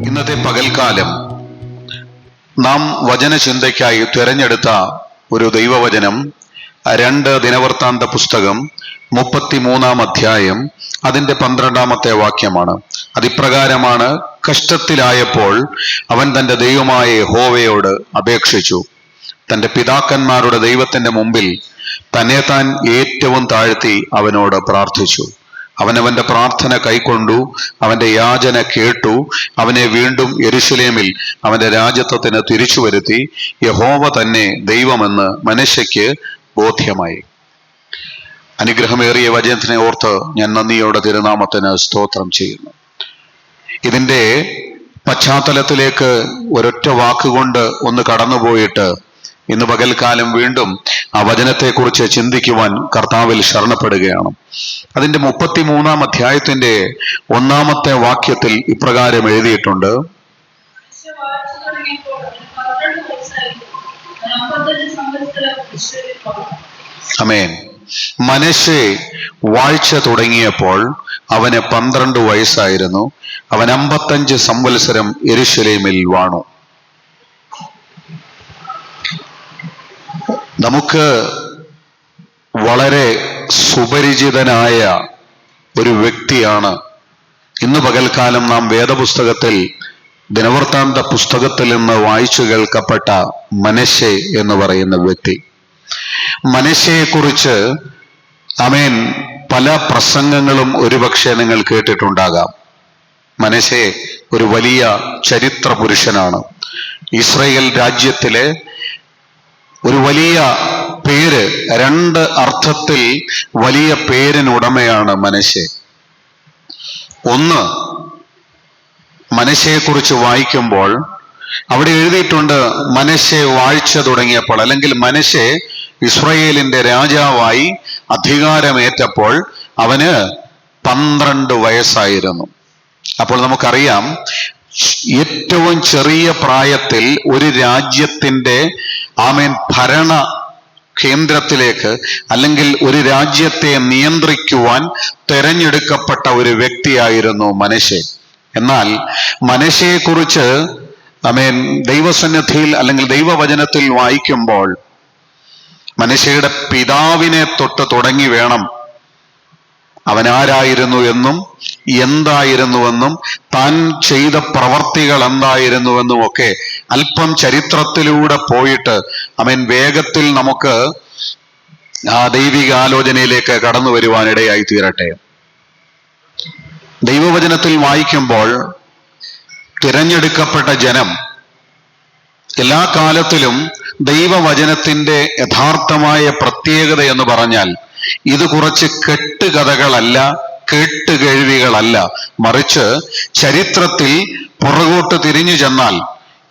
ഇന്നത്തെ പകൽക്കാലം നാം വചനചിന്തയ്ക്കായി തിരഞ്ഞെടുത്ത ഒരു ദൈവവചനം 2 ദിനവൃത്താന്ത പുസ്തകം 33 അധ്യായം അതിന്റെ 12 വാക്യമാണ്. അതിപ്രകാരമാണ്: കഷ്ടത്തിലായപ്പോൾ അവൻ തന്റെ ദൈവമായ യഹോവയോട് അപേക്ഷിച്ചു. തന്റെ പിതാക്കന്മാരുടെ ദൈവത്തിന്റെ മുമ്പിൽ തന്നെ താൻ ഏറ്റവും താഴ്ത്തി അവനോട് പ്രാർത്ഥിച്ചു. അവനവന്റെ പ്രാർത്ഥന കൈക്കൊണ്ടു, അവന്റെ യാചന കേട്ടു. അവനെ വീണ്ടും യെരൂശലേമിൽ അവന്റെ രാജത്വത്തിന് തിരിച്ചു വരുത്തി. യഹോവ തന്നെ ദൈവമെന്ന് മനശ്ശെക്ക് ബോധ്യമായി. അനുഗ്രഹമേറിയ വചനത്തിനെ ഓർത്ത് ഞാൻ നന്ദിയോടെ തിരുനാമത്തിന് സ്തോത്രം ചെയ്യുന്നു. ഇതിന്റെ പശ്ചാത്തലത്തിലേക്ക് ഒരൊറ്റ വാക്കുകൊണ്ട് ഒന്ന് കടന്നുപോയിട്ട് ഇന്ന് പകൽക്കാലം വീണ്ടും ആ വചനത്തെക്കുറിച്ച് ചിന്തിക്കുവാൻ കർത്താവിൽ ശരണപ്പെടുകയാണ്. അതിന്റെ 33 അധ്യായത്തിന്റെ 1 വാക്യത്തിൽ ഇപ്രകാരം എഴുതിയിട്ടുണ്ട്: ആമേൻ. മനശ്ശെ വാഴ്ച തുടങ്ങിയപ്പോൾ അവന് 12 വയസ്സായിരുന്നു. അവൻ 55 സംവത്സരം യെരൂശലേമിൽ വാണു. നമുക്ക് വളരെ സുപരിചിതനായ ഒരു വ്യക്തിയാണ് ഇന്ന് പകൽക്കാലം നാം വേദപുസ്തകത്തിൽ ദിനവൃത്താന്ത പുസ്തകത്തിൽ നിന്ന് വായിച്ചു കേൾക്കപ്പെട്ട മനശ്ശെ എന്ന് പറയുന്ന വ്യക്തി. മനശ്ശെയെക്കുറിച്ച് ആമേൻ പല പ്രസംഗങ്ങളും ഒരുപക്ഷെ നിങ്ങൾ കേട്ടിട്ടുണ്ടാകാം. മനശ്ശെ ഒരു വലിയ ചരിത്ര പുരുഷനാണ്. ഇസ്രായേൽ രാജ്യത്തിലെ ഒരു വലിയ പേര്, 2 അർത്ഥത്തിൽ വലിയ പേരിനുടമയാണ് മനശ്ശെ. ഒന്ന്, മനശ്ശെയെക്കുറിച്ച് വായിക്കുമ്പോൾ അവിടെ എഴുതിയിട്ടുണ്ട് മനശ്ശെ വാഴ്ച തുടങ്ങിയപ്പോൾ, അല്ലെങ്കിൽ മനശ്ശെ ഇസ്രായേലിന്റെ രാജാവായി അധികാരമേറ്റപ്പോൾ അവന് 12 വയസ്സായിരുന്നു. അപ്പോൾ നമുക്കറിയാം, ഏറ്റവും ചെറിയ പ്രായത്തിൽ ഒരു രാജ്യത്തിന്റെ ഭരണ കേന്ദ്രത്തിലേക്ക് അല്ലെങ്കിൽ ഒരു രാജ്യത്തെ നിയന്ത്രിക്കുവാൻ തെരഞ്ഞെടുക്കപ്പെട്ട ഒരു വ്യക്തിയായിരുന്നു മനശ്ശെ. എന്നാൽ മനശ്ശെയെക്കുറിച്ച് ദൈവസന്നിധിയിൽ അല്ലെങ്കിൽ ദൈവവചനത്തിൽ വായിക്കുമ്പോൾ മനശ്ശെയുടെ പിതാവിനെ തൊട്ട് തുടങ്ങി വേണം അവൻ ആരായിരുന്നു എന്നും എന്തായിരുന്നുവെന്നും താൻ ചെയ്ത പ്രവർത്തികൾ എന്തായിരുന്നുവെന്നും ഒക്കെ അല്പം ചരിത്രത്തിലൂടെ പോയിട്ട് വേഗത്തിൽ നമുക്ക് ആ ദൈവിക ആലോചനയിലേക്ക് കടന്നു വരുവാനിടയായി തീരട്ടെ. ദൈവവചനത്തിൽ വായിക്കുമ്പോൾ തിരഞ്ഞെടുക്കപ്പെട്ട ജനം എല്ലാ കാലത്തിലും ദൈവവചനത്തിന്റെ യഥാർത്ഥമായ പ്രത്യേകത എന്ന് പറഞ്ഞാൽ ഇത് കുറച്ച് കെട്ടുകഥകളല്ല, കേട്ടുകേഴ്വികളല്ല, മറിച്ച് ചരിത്രത്തിൽ പുറകോട്ട് തിരിഞ്ഞു ചെന്നാൽ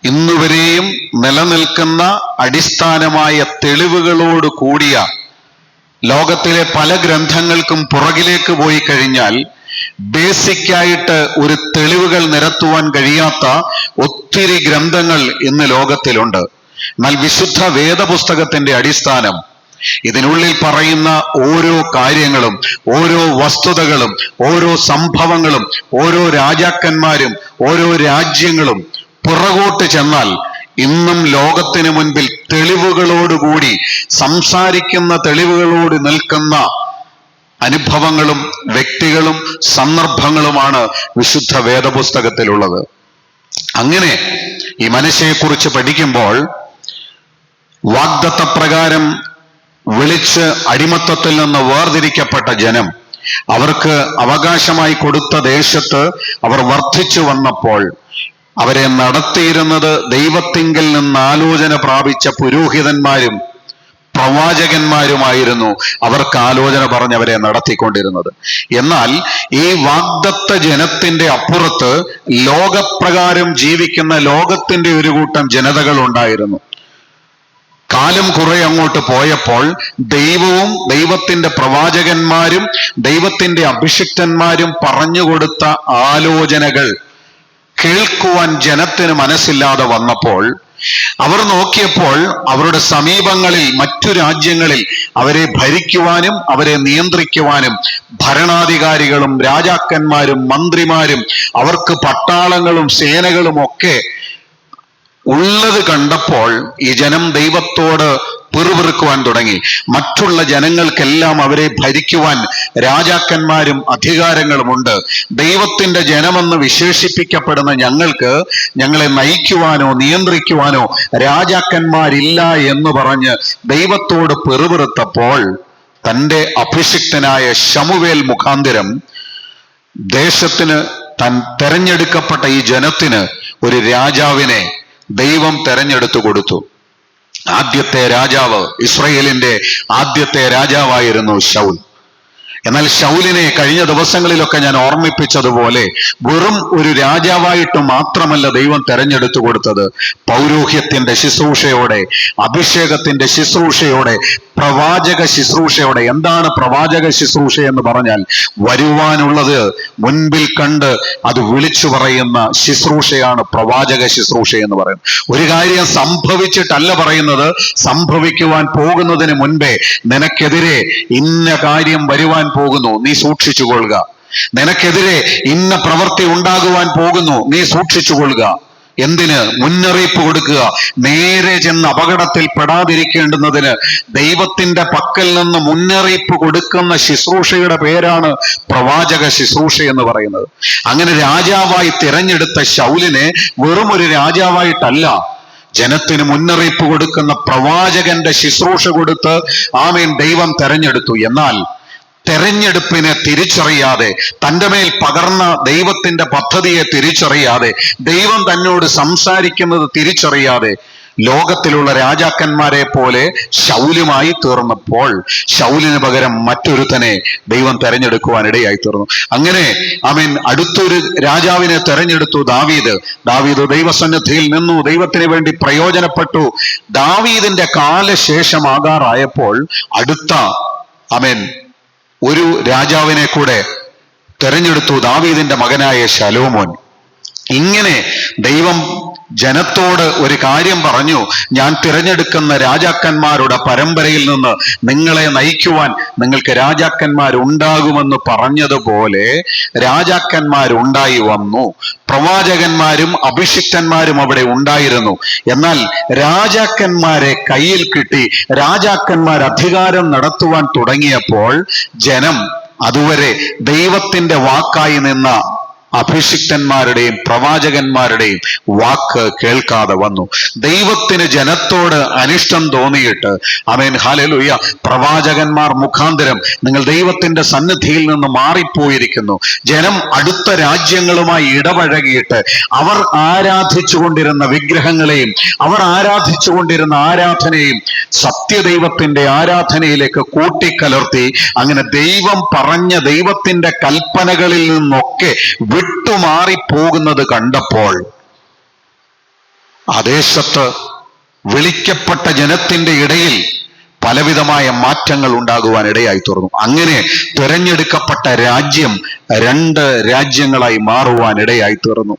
ഇന്നുവരെയും നിലനിൽക്കുന്ന അടിസ്ഥാനമായ തെളിവുകളോട് കൂടിയ ലോകത്തിലെ പല ഗ്രന്ഥങ്ങൾക്കും പുറകിലേക്ക് പോയി കഴിഞ്ഞാൽ ബേസിക്കായിട്ട് ഒരു തെളിവുകൾ നിരത്തുവാൻ കഴിയാത്ത ഒത്തിരി ഗ്രന്ഥങ്ങൾ ഇന്ന് ലോകത്തിലുണ്ട്. എന്നാൽ വിശുദ്ധ വേദപുസ്തകത്തിന്റെ അടിസ്ഥാനം, ഇതിനുള്ളിൽ പറയുന്ന ഓരോ കാര്യങ്ങളും, ഓരോ വസ്തുതകളും, ഓരോ സംഭവങ്ങളും, ഓരോ രാജാക്കന്മാരും, ഓരോ രാജ്യങ്ങളും പുറകോട്ട് ചെന്നാൽ ഇന്നും ലോകത്തിന് മുൻപിൽ തെളിവുകളോടുകൂടി സംസാരിക്കുന്ന, തെളിവുകളോട് നിൽക്കുന്ന അനുഭവങ്ങളും വ്യക്തികളും സന്ദർഭങ്ങളുമാണ് വിശുദ്ധ വേദപുസ്തകത്തിലുള്ളത്. അങ്ങനെ ഈ മനശ്ശെയെക്കുറിച്ച് പഠിക്കുമ്പോൾ വാഗ്ദത്തപ്രകാരം വിളിച്ച് അടിമത്തത്തിൽ നിന്ന് വേർതിരിക്കപ്പെട്ട ജനം അവർക്ക് അവകാശമായി കൊടുത്ത ദേശത്ത് അവർ വർദ്ധിച്ചു വന്നപ്പോൾ അവരെ നടത്തിയിരുന്നത് ദൈവത്തിങ്കൽ നിന്ന് ആലോചന പ്രാപിച്ച പുരോഹിതന്മാരും പ്രവാചകന്മാരുമായിരുന്നു. അവർക്ക് ആലോചന പറഞ്ഞ് അവരെ നടത്തിക്കൊണ്ടിരുന്നത്. എന്നാൽ ഈ വാഗ്ദത്ത ജനത്തിന്റെ അപ്പുറത്ത് ലോകപ്രകാരം ജീവിക്കുന്ന ലോകത്തിന്റെ ഒരു കൂട്ടം ജനതകൾ ഉണ്ടായിരുന്നു. കാലം കുറെ അങ്ങോട്ട് പോയപ്പോൾ ദൈവവും ദൈവത്തിന്റെ പ്രവാചകന്മാരും ദൈവത്തിന്റെ അഭിഷിക്തന്മാരും പറഞ്ഞുകൊടുത്ത ആലോചനകൾ കേൾക്കുവാൻ ജനത്തിന് മനസ്സില്ലാതെ വന്നപ്പോൾ അവർ നോക്കിയപ്പോൾ അവരുടെ സമീപങ്ങളിൽ മറ്റു രാജ്യങ്ങളിൽ അവരെ ഭരിക്കുവാനും അവരെ നിയന്ത്രിക്കുവാനും ഭരണാധികാരികളും രാജാക്കന്മാരും മന്ത്രിമാരും അവർക്ക് പട്ടാളങ്ങളും സേനകളും ഒക്കെ ഉള്ളത് കണ്ടപ്പോൾ ഈ ജനം ദൈവത്തോട് പിറുപിറുക്കുവാൻ തുടങ്ങി. മറ്റുള്ള ജനങ്ങൾക്കെല്ലാം അവരെ ഭരിക്കുവാൻ രാജാക്കന്മാരും അധികാരങ്ങളുമുണ്ട്. ദൈവത്തിന്റെ ജനമെന്ന് വിശേഷിപ്പിക്കപ്പെടുന്ന ഞങ്ങൾക്ക് ഞങ്ങളെ നയിക്കുവാനോ നിയന്ത്രിക്കുവാനോ രാജാക്കന്മാരില്ല എന്ന് പറഞ്ഞ് ദൈവത്തോട് പിറുപിറുത്തപ്പോൾ തൻ്റെ അഭിഷിക്തനായ ശമൂവേൽ മുഖാന്തരം ദേശത്തിന് താൻ തെരഞ്ഞെടുക്കപ്പെട്ട ഈ ജനത്തിന് ഒരു രാജാവിനെ ദൈവം തെരഞ്ഞെടുത്തു കൊടുത്തു. ആദ്യത്തെ രാജാവ്, ഇസ്രായേലിന്റെ ആദ്യത്തെ രാജാവായിരുന്നു ശൗൽ. എന്നാൽ ശൗലിനെ കഴിഞ്ഞ ദിവസങ്ങളിലൊക്കെ ഞാൻ ഓർമ്മിപ്പിച്ചതുപോലെ വെറും ഒരു രാജാവായിട്ട് മാത്രമല്ല ദൈവം തെരഞ്ഞെടുത്തു കൊടുത്തത്. പൗരോഹിത്യത്തിന്റെ ശുശ്രൂഷയോടെ, അഭിഷേകത്തിന്റെ ശുശ്രൂഷയോടെ, പ്രവാചക ശുശ്രൂഷയോടെ. എന്താണ് പ്രവാചക ശുശ്രൂഷ എന്ന് പറഞ്ഞാൽ? വരുവാനുള്ളത് മുൻപിൽ കണ്ട് അത് വിളിച്ചു പറയുന്ന ശുശ്രൂഷയാണ് പ്രവാചക ശുശ്രൂഷ എന്ന് പറയുന്നത്. ഒരു കാര്യം സംഭവിച്ചിട്ടല്ല പറയുന്നത്, സംഭവിക്കുവാൻ പോകുന്നതിന് മുൻപേ നിനക്കെതിരെ ഇന്ന കാര്യം വരുവാൻ പോകുന്നു, നീ സൂക്ഷിച്ചുകൊള്ളുക. നിനക്കെതിരെ ഇന്ന പ്രവൃത്തി ഉണ്ടാകുവാൻ പോകുന്നു, നീ സൂക്ഷിച്ചുകൊള്ളുക. എന്തിന്? മുന്നറിയിപ്പ് കൊടുക്കുക. നേരെ ചെന്ന് അപകടത്തിൽ പെടാതിരിക്കേണ്ടുന്നതിന് ദൈവത്തിന്റെ പക്കൽ നിന്ന് മുന്നറിയിപ്പ് കൊടുക്കുന്ന ശുശ്രൂഷയുടെ പേരാണ് പ്രവാചക ശുശ്രൂഷ എന്ന് പറയുന്നത്. അങ്ങനെ രാജാവായി തിരഞ്ഞെടുത്ത ശൗലിനെ വെറും ഒരു രാജാവായിട്ടല്ല, ജനത്തിന് മുന്നറിയിപ്പ് കൊടുക്കുന്ന പ്രവാചകന്റെ ശുശ്രൂഷ കൊടുത്ത് ആമേൻ ദൈവം തെരഞ്ഞെടുത്തു. എന്നാൽ തെരഞ്ഞെടുപ്പിനെ തിരിച്ചറിയാതെ, തൻ്റെ മേൽ പകർന്ന ദൈവത്തിന്റെ പദ്ധതിയെ തിരിച്ചറിയാതെ, ദൈവം തന്നോട് സംസാരിക്കുന്നത് തിരിച്ചറിയാതെ ലോകത്തിലുള്ള രാജാക്കന്മാരെ പോലെ ശൗലുമായി തീർന്നപ്പോൾ ശൗലിന് പകരം മറ്റൊരുത്തനെ ദൈവം തെരഞ്ഞെടുക്കുവാൻ ഇടയായി തീർന്നു. അങ്ങനെ ആമേൻ അടുത്തൊരു രാജാവിനെ തെരഞ്ഞെടുത്തു, ദാവീദ്. ദാവീദ് ദൈവസന്നിധിയിൽ നിന്നു, ദൈവത്തിന് വേണ്ടി പ്രയോജനപ്പെട്ടു. ദാവീദിന്റെ കാലശേഷമാകാറായപ്പോൾ അടുത്ത ആമേൻ ഒരു രാജാവിനെ കൂടെ തെരഞ്ഞെടുത്തു, ദാവീദിന്റെ മകനായ ശലോമോൻ. ഇങ്ങനെ ദൈവം ജനത്തോട് ഒരു കാര്യം പറഞ്ഞു, ഞാൻ തിരഞ്ഞെടുക്കുന്ന രാജാക്കന്മാരുടെ പരമ്പരയിൽ നിന്ന് നിങ്ങളെ നയിക്കുവാൻ നിങ്ങൾക്ക് രാജാക്കന്മാരുണ്ടാകുമെന്ന് പറഞ്ഞതുപോലെ രാജാക്കന്മാരുണ്ടായി വന്നു. പ്രവാചകന്മാരും അഭിഷിക്തന്മാരും അവിടെ ഉണ്ടായിരുന്നു. എന്നാൽ രാജാക്കന്മാരെ കയ്യിൽ കിട്ടി, രാജാക്കന്മാർ അധികാരം നടത്തുവാൻ തുടങ്ങിയപ്പോൾ ജനം അതുവരെ ദൈവത്തിന്റെ വാക്കായി നിന്ന അഭിഷിക്തന്മാരുടെയും പ്രവാചകന്മാരുടെയും വാക്ക് കേൾക്കാതെ വന്നു. ദൈവത്തിന് ജനത്തോട് അനിഷ്ടം തോന്നിയിട്ട് ആമേൻ ഹല്ലേലൂയ, പ്രവാചകന്മാർ മുഖാന്തരം നിങ്ങൾ ദൈവത്തിന്റെ സന്നിധിയിൽ നിന്ന് മാറിപ്പോയിരിക്കുന്നു. ജനം അടുത്ത രാജ്യങ്ങളുമായി ഇടപഴകിയിട്ട് അവർ ആരാധിച്ചുകൊണ്ടിരുന്ന വിഗ്രഹങ്ങളെയും അവർ ആരാധിച്ചുകൊണ്ടിരുന്ന ആരാധനയും സത്യദൈവത്തിന്റെ ആരാധനയിലേക്ക് കൂട്ടിക്കലർത്തി അങ്ങനെ ദൈവം പറഞ്ഞ ദൈവത്തിന്റെ കൽപ്പനകളിൽ നിന്നൊക്കെ വിട്ടുമാറിപ്പോകുന്നത് കണ്ടപ്പോൾ ആ ദേശത്ത് വിളിക്കപ്പെട്ട ജനത്തിന്റെ ഇടയിൽ പലവിധമായ മാറ്റങ്ങൾ ഉണ്ടാകുവാൻ ഇടയായി തീർന്നു. അങ്ങനെ തിരഞ്ഞെടുക്കപ്പെട്ട രാജ്യം 2 രാജ്യങ്ങളായി മാറുവാൻ ഇടയായി തീർന്നു.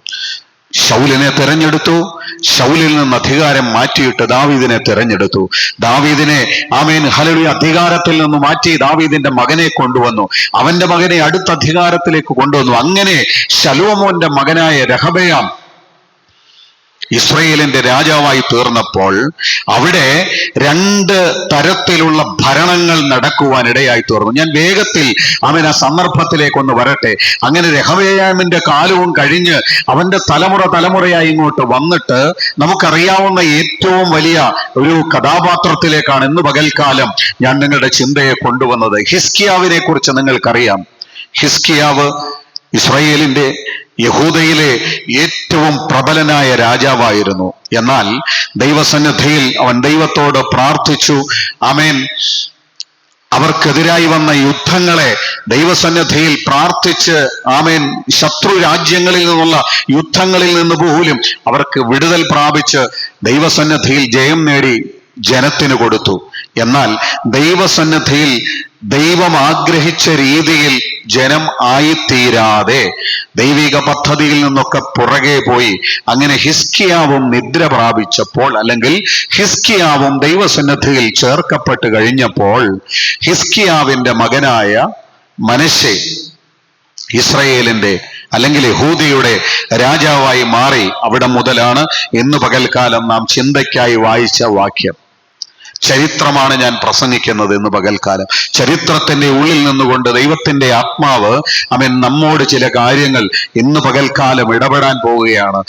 ശൗലിനെ തെരഞ്ഞെടുത്തു, ശൗലിൽ നിന്ന് അധികാരം മാറ്റിയിട്ട് ദാവീദിനെ തെരഞ്ഞെടുത്തു. ദാവീദിനെ ആമേൻ ഹല്ലേലൂയ അധികാരത്തിൽ നിന്ന് മാറ്റി ദാവീദിന്റെ മകനെ കൊണ്ടുവന്നു. അവന്റെ മകനെ അടുത്ത അധികാരത്തിലേക്ക് കൊണ്ടുവന്നു. അങ്ങനെ ശലോമോന്റെ മകനായ രഹബയാം ഇസ്രായേലിന്റെ രാജാവായി തീർന്നപ്പോൾ അവിടെ 2 തരത്തിലുള്ള ഭരണങ്ങൾ നടക്കുവാൻ ഇടയായി തീർന്നു. ഞാൻ വേഗത്തിൽ അവൻ ആ സന്ദർഭത്തിലേക്കൊന്ന് വരട്ടെ. അങ്ങനെ രഹബയാമിന്റെ കാലവും കഴിഞ്ഞ് അവന്റെ തലമുറയായി ഇങ്ങോട്ട് വന്നിട്ട് നമുക്കറിയാവുന്ന ഏറ്റവും വലിയ ഒരു കഥാപാത്രത്തിലേക്കാണ് ഇന്ന് പകൽക്കാലം ഞാൻ നിങ്ങളുടെ ചിന്തയെ കൊണ്ടുവന്നത്. ഹിസ്കിയാവിനെ കുറിച്ച് നിങ്ങൾക്കറിയാം. ഹിസ്കിയാവ് ഇസ്രായേലിന്റെ യഹൂദയിലെ ഏറ്റവും പ്രബലനായ രാജാവായിരുന്നു. എന്നാൽ ദൈവസന്നിധിയിൽ അവൻ ദൈവത്തോട് പ്രാർത്ഥിച്ചു. ആമേൻ അവർക്കെതിരായി വന്ന യുദ്ധങ്ങളെ ദൈവസന്നിധിയിൽ പ്രാർത്ഥിച്ച് ആമേൻ ശത്രു രാജ്യങ്ങളിൽ നിന്നുള്ള യുദ്ധങ്ങളിൽ നിന്ന് പോലും അവർക്ക് വിടുതൽ പ്രാപിച്ച് ദൈവസന്നിധിയിൽ ജയം നേടി ജനത്തിന് കൊടുത്തു. എന്നാൽ ദൈവസന്നിധിയിൽ ദൈവം ആഗ്രഹിച്ച രീതിയിൽ ജനം ആയിത്തീരാതെ ദൈവിക പദ്ധതിയിൽ നിന്നൊക്കെ പുറകെ പോയി അങ്ങനെ ഹിസ്കിയാവും നിദ്ര പ്രാപിച്ചപ്പോൾ, അല്ലെങ്കിൽ ഹിസ്കിയാവും ദൈവസന്നിധിയിൽ ചേർക്കപ്പെട്ട് കഴിഞ്ഞപ്പോൾ, ഹിസ്കിയാവിന്റെ മകനായ മനശ്ശെ ഇസ്രയേലിന്റെ അല്ലെങ്കിൽ യഹൂദയുടെ രാജാവായി മാറി. അവിടെ മുതലാണ് ഇന്ന് പകൽക്കാലം നാം ചിന്തയ്ക്കായി വായിച്ച വാക്യം. ചരിത്രമാണ് ഞാൻ പ്രസംഗിക്കുന്നത് ഇന്ന് പകൽക്കാലം. ചരിത്രത്തിന്റെ ഉള്ളിൽ നിന്നുകൊണ്ട് ദൈവത്തിന്റെ ആത്മാവ് നമ്മോട് ചില കാര്യങ്ങൾ ഇന്ന് പകൽക്കാലം ഇടപെടാൻ പോവുകയാണ്.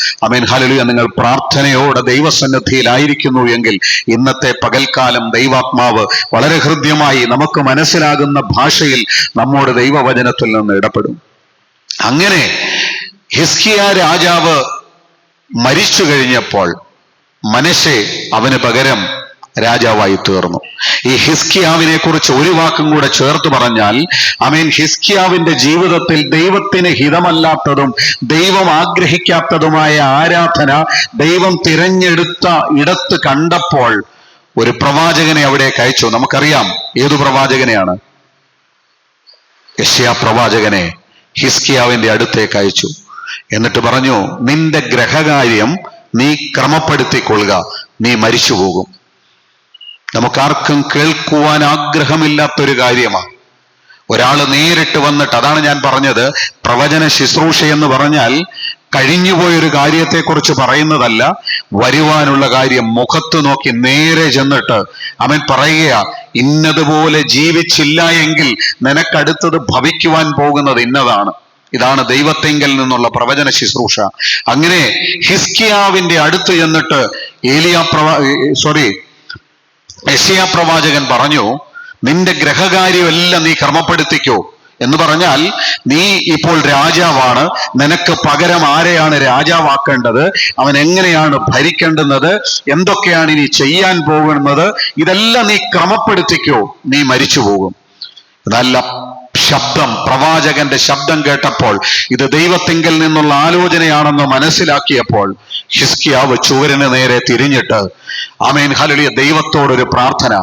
ഹല്ലേലൂയ. നിങ്ങൾ പ്രാർത്ഥനയോടെ ദൈവസന്നിധിയിലായിരിക്കുന്നു എങ്കിൽ ഇന്നത്തെ പകൽക്കാലം ദൈവാത്മാവ് വളരെ ഹൃദ്യമായി നമുക്ക് മനസ്സിലാകുന്ന ഭാഷയിൽ നമ്മോട് ദൈവവചനത്തിൽ നിന്ന് ഇടപെടും. അങ്ങനെ ഹിസ്കിയ രാജാവ് മരിച്ചു കഴിഞ്ഞപ്പോൾ മനശ്ശെ അവന് പകരം രാജാവായി തീർന്നു. ഈ ഹിസ്കിയാവിനെ കുറിച്ച് ഒരു വാക്കും കൂടെ ചേർത്ത് പറഞ്ഞാൽ, ഹിസ്കിയാവിന്റെ ജീവിതത്തിൽ ദൈവത്തിന് ഹിതമല്ലാത്തതും ദൈവം ആഗ്രഹിക്കാത്തതുമായ ആരാധന ദൈവം തിരഞ്ഞെടുത്ത ഇടത്ത് കണ്ടപ്പോൾ ഒരു പ്രവാചകനെ അവിടേക്ക് അയച്ചു. നമുക്കറിയാം ഏതു പ്രവാചകനെയാണ്? യെശയ്യാ പ്രവാചകനെ ഹിസ്കിയാവിന്റെ അടുത്തേക്ക് അയച്ചു. എന്നിട്ട് പറഞ്ഞു, നിന്റെ ഗ്രഹകാര്യം നീ ക്രമപ്പെടുത്തിക്കൊള്ളുക, നീ മരിച്ചു പോകും. നമുക്കാർക്കും കേൾക്കുവാൻ ആഗ്രഹമില്ലാത്തൊരു കാര്യമാണ്. ഒരാള് നേരിട്ട് വന്നിട്ട്, അതാണ് ഞാൻ പറഞ്ഞത്, പ്രവചന ശുശ്രൂഷ എന്ന് പറഞ്ഞാൽ കഴിഞ്ഞുപോയൊരു കാര്യത്തെക്കുറിച്ച് പറയുന്നതല്ല, വരുവാനുള്ള കാര്യം മുഖത്ത് നോക്കി നേരെ ചെന്നിട്ട് അവൻ പറയുക, ഇന്നതുപോലെ ജീവിച്ചില്ല എങ്കിൽ നിനക്കടുത്തത് ഭവിക്കുവാൻ പോകുന്നത് ഇന്നതാണ്. ഇതാണ് ദൈവത്തെങ്കിൽ നിന്നുള്ള പ്രവചന ശുശ്രൂഷ. അങ്ങനെ ഹിസ്കിയാവിന്റെ അടുത്ത് ചെന്നിട്ട് യെശയ്യാ പ്രവാചകൻ പറഞ്ഞു, നിന്റെ ഗ്രഹകാര്യമെല്ലാം നീ ക്രമപ്പെടുത്തിക്കോ എന്ന് പറഞ്ഞാൽ, നീ ഇപ്പോൾ രാജാവാണ്, നിനക്ക് പകരം ആരെയാണ് രാജാവാക്കേണ്ടത്, അവൻ എങ്ങനെയാണ് ഭരിക്കേണ്ടുന്നത്, എന്തൊക്കെയാണ് ഇനി ചെയ്യാൻ പോകുന്നത്, ഇതെല്ലാം നീ ക്രമപ്പെടുത്തിക്കോ, നീ മരിച്ചു പോകും. നല്ല ശബ്ദം, പ്രവാചകന്റെ ശബ്ദം കേട്ടപ്പോൾ ഇത് ദൈവത്തിങ്കൽ നിന്നുള്ള ആലോചനയാണെന്ന് മനസ്സിലാക്കിയപ്പോൾ ഹിസ്കിയാവ് ചുവരിന് നേരെ തിരിഞ്ഞിട്ട് ഹല്ലേലൂയ, ദൈവത്തോടൊരു പ്രാർത്ഥന,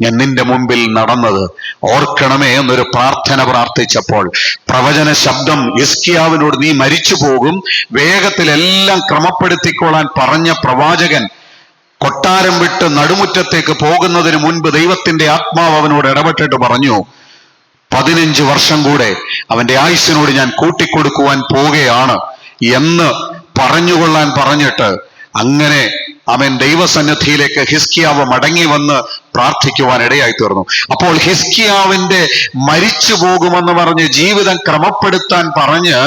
ഞാൻ നിന്റെ മുമ്പിൽ നടന്നത് ഓർക്കണമേ എന്നൊരു പ്രാർത്ഥന പ്രാർത്ഥിച്ചപ്പോൾ പ്രവചന ശബ്ദം ഹിസ്കിയാവിനോട്, നീ മരിച്ചു പോകും, വേഗത്തിലെല്ലാം ക്രമപ്പെടുത്തിക്കൊള്ളാൻ പറഞ്ഞ പ്രവാചകൻ കൊട്ടാരം വിട്ട് നടുമുറ്റത്തേക്ക് പോകുന്നതിന് മുൻപ് ദൈവത്തിന്റെ ആത്മാവ് അവനോട് ഇടപെട്ടിട്ട് പറഞ്ഞു, 15 വർഷം കൂടെ അവന്റെ ആയുസ്സിനോട് ഞാൻ കൂട്ടിക്കൊടുക്കുവാൻ പോവുകയാണ് എന്ന് പറഞ്ഞുകൊള്ളാൻ പറഞ്ഞിട്ട് അങ്ങനെ അവൻ ദൈവസന്നിധിയിലേക്ക് ഹിസ്കിയാവ് മടങ്ങി വന്ന് പ്രാർത്ഥിക്കുവാൻ ഇടയായി തീർന്നു. അപ്പോൾ ഹിസ്കിയാവിന്റെ മരിച്ചു പോകുമെന്ന് പറഞ്ഞ് ജീവിതം ക്രമപ്പെടുത്താൻ പറഞ്ഞ്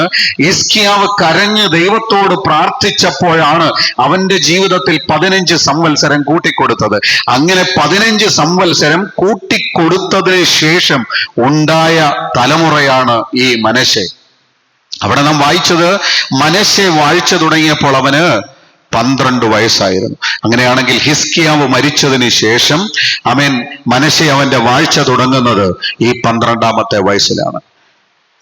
ഹിസ്കിയാവ് കരഞ്ഞ് ദൈവത്തോട് പ്രാർത്ഥിച്ചപ്പോഴാണ് അവന്റെ ജീവിതത്തിൽ 15 സംവത്സരം കൂട്ടിക്കൊടുത്തത്. അങ്ങനെ 15 സംവത്സരം കൂട്ടിക്കൊടുത്തതിന് ശേഷം ഉണ്ടായ തലമുറയാണ് ഈ മനശ്ശെ. അവിടെ നാം വായിച്ചത്, മനശ്ശെ വാഴ്ച തുടങ്ങിയപ്പോൾ അവന് 12 വയസ്സായിരുന്നു. അങ്ങനെയാണെങ്കിൽ ഹിസ്കിയാവ് മരിച്ചതിന് ശേഷം മനശ്ശെ അവന്റെ വാഴ്ച തുടങ്ങുന്നത് ഈ 12ാമത്തെ വയസ്സിലാണ്.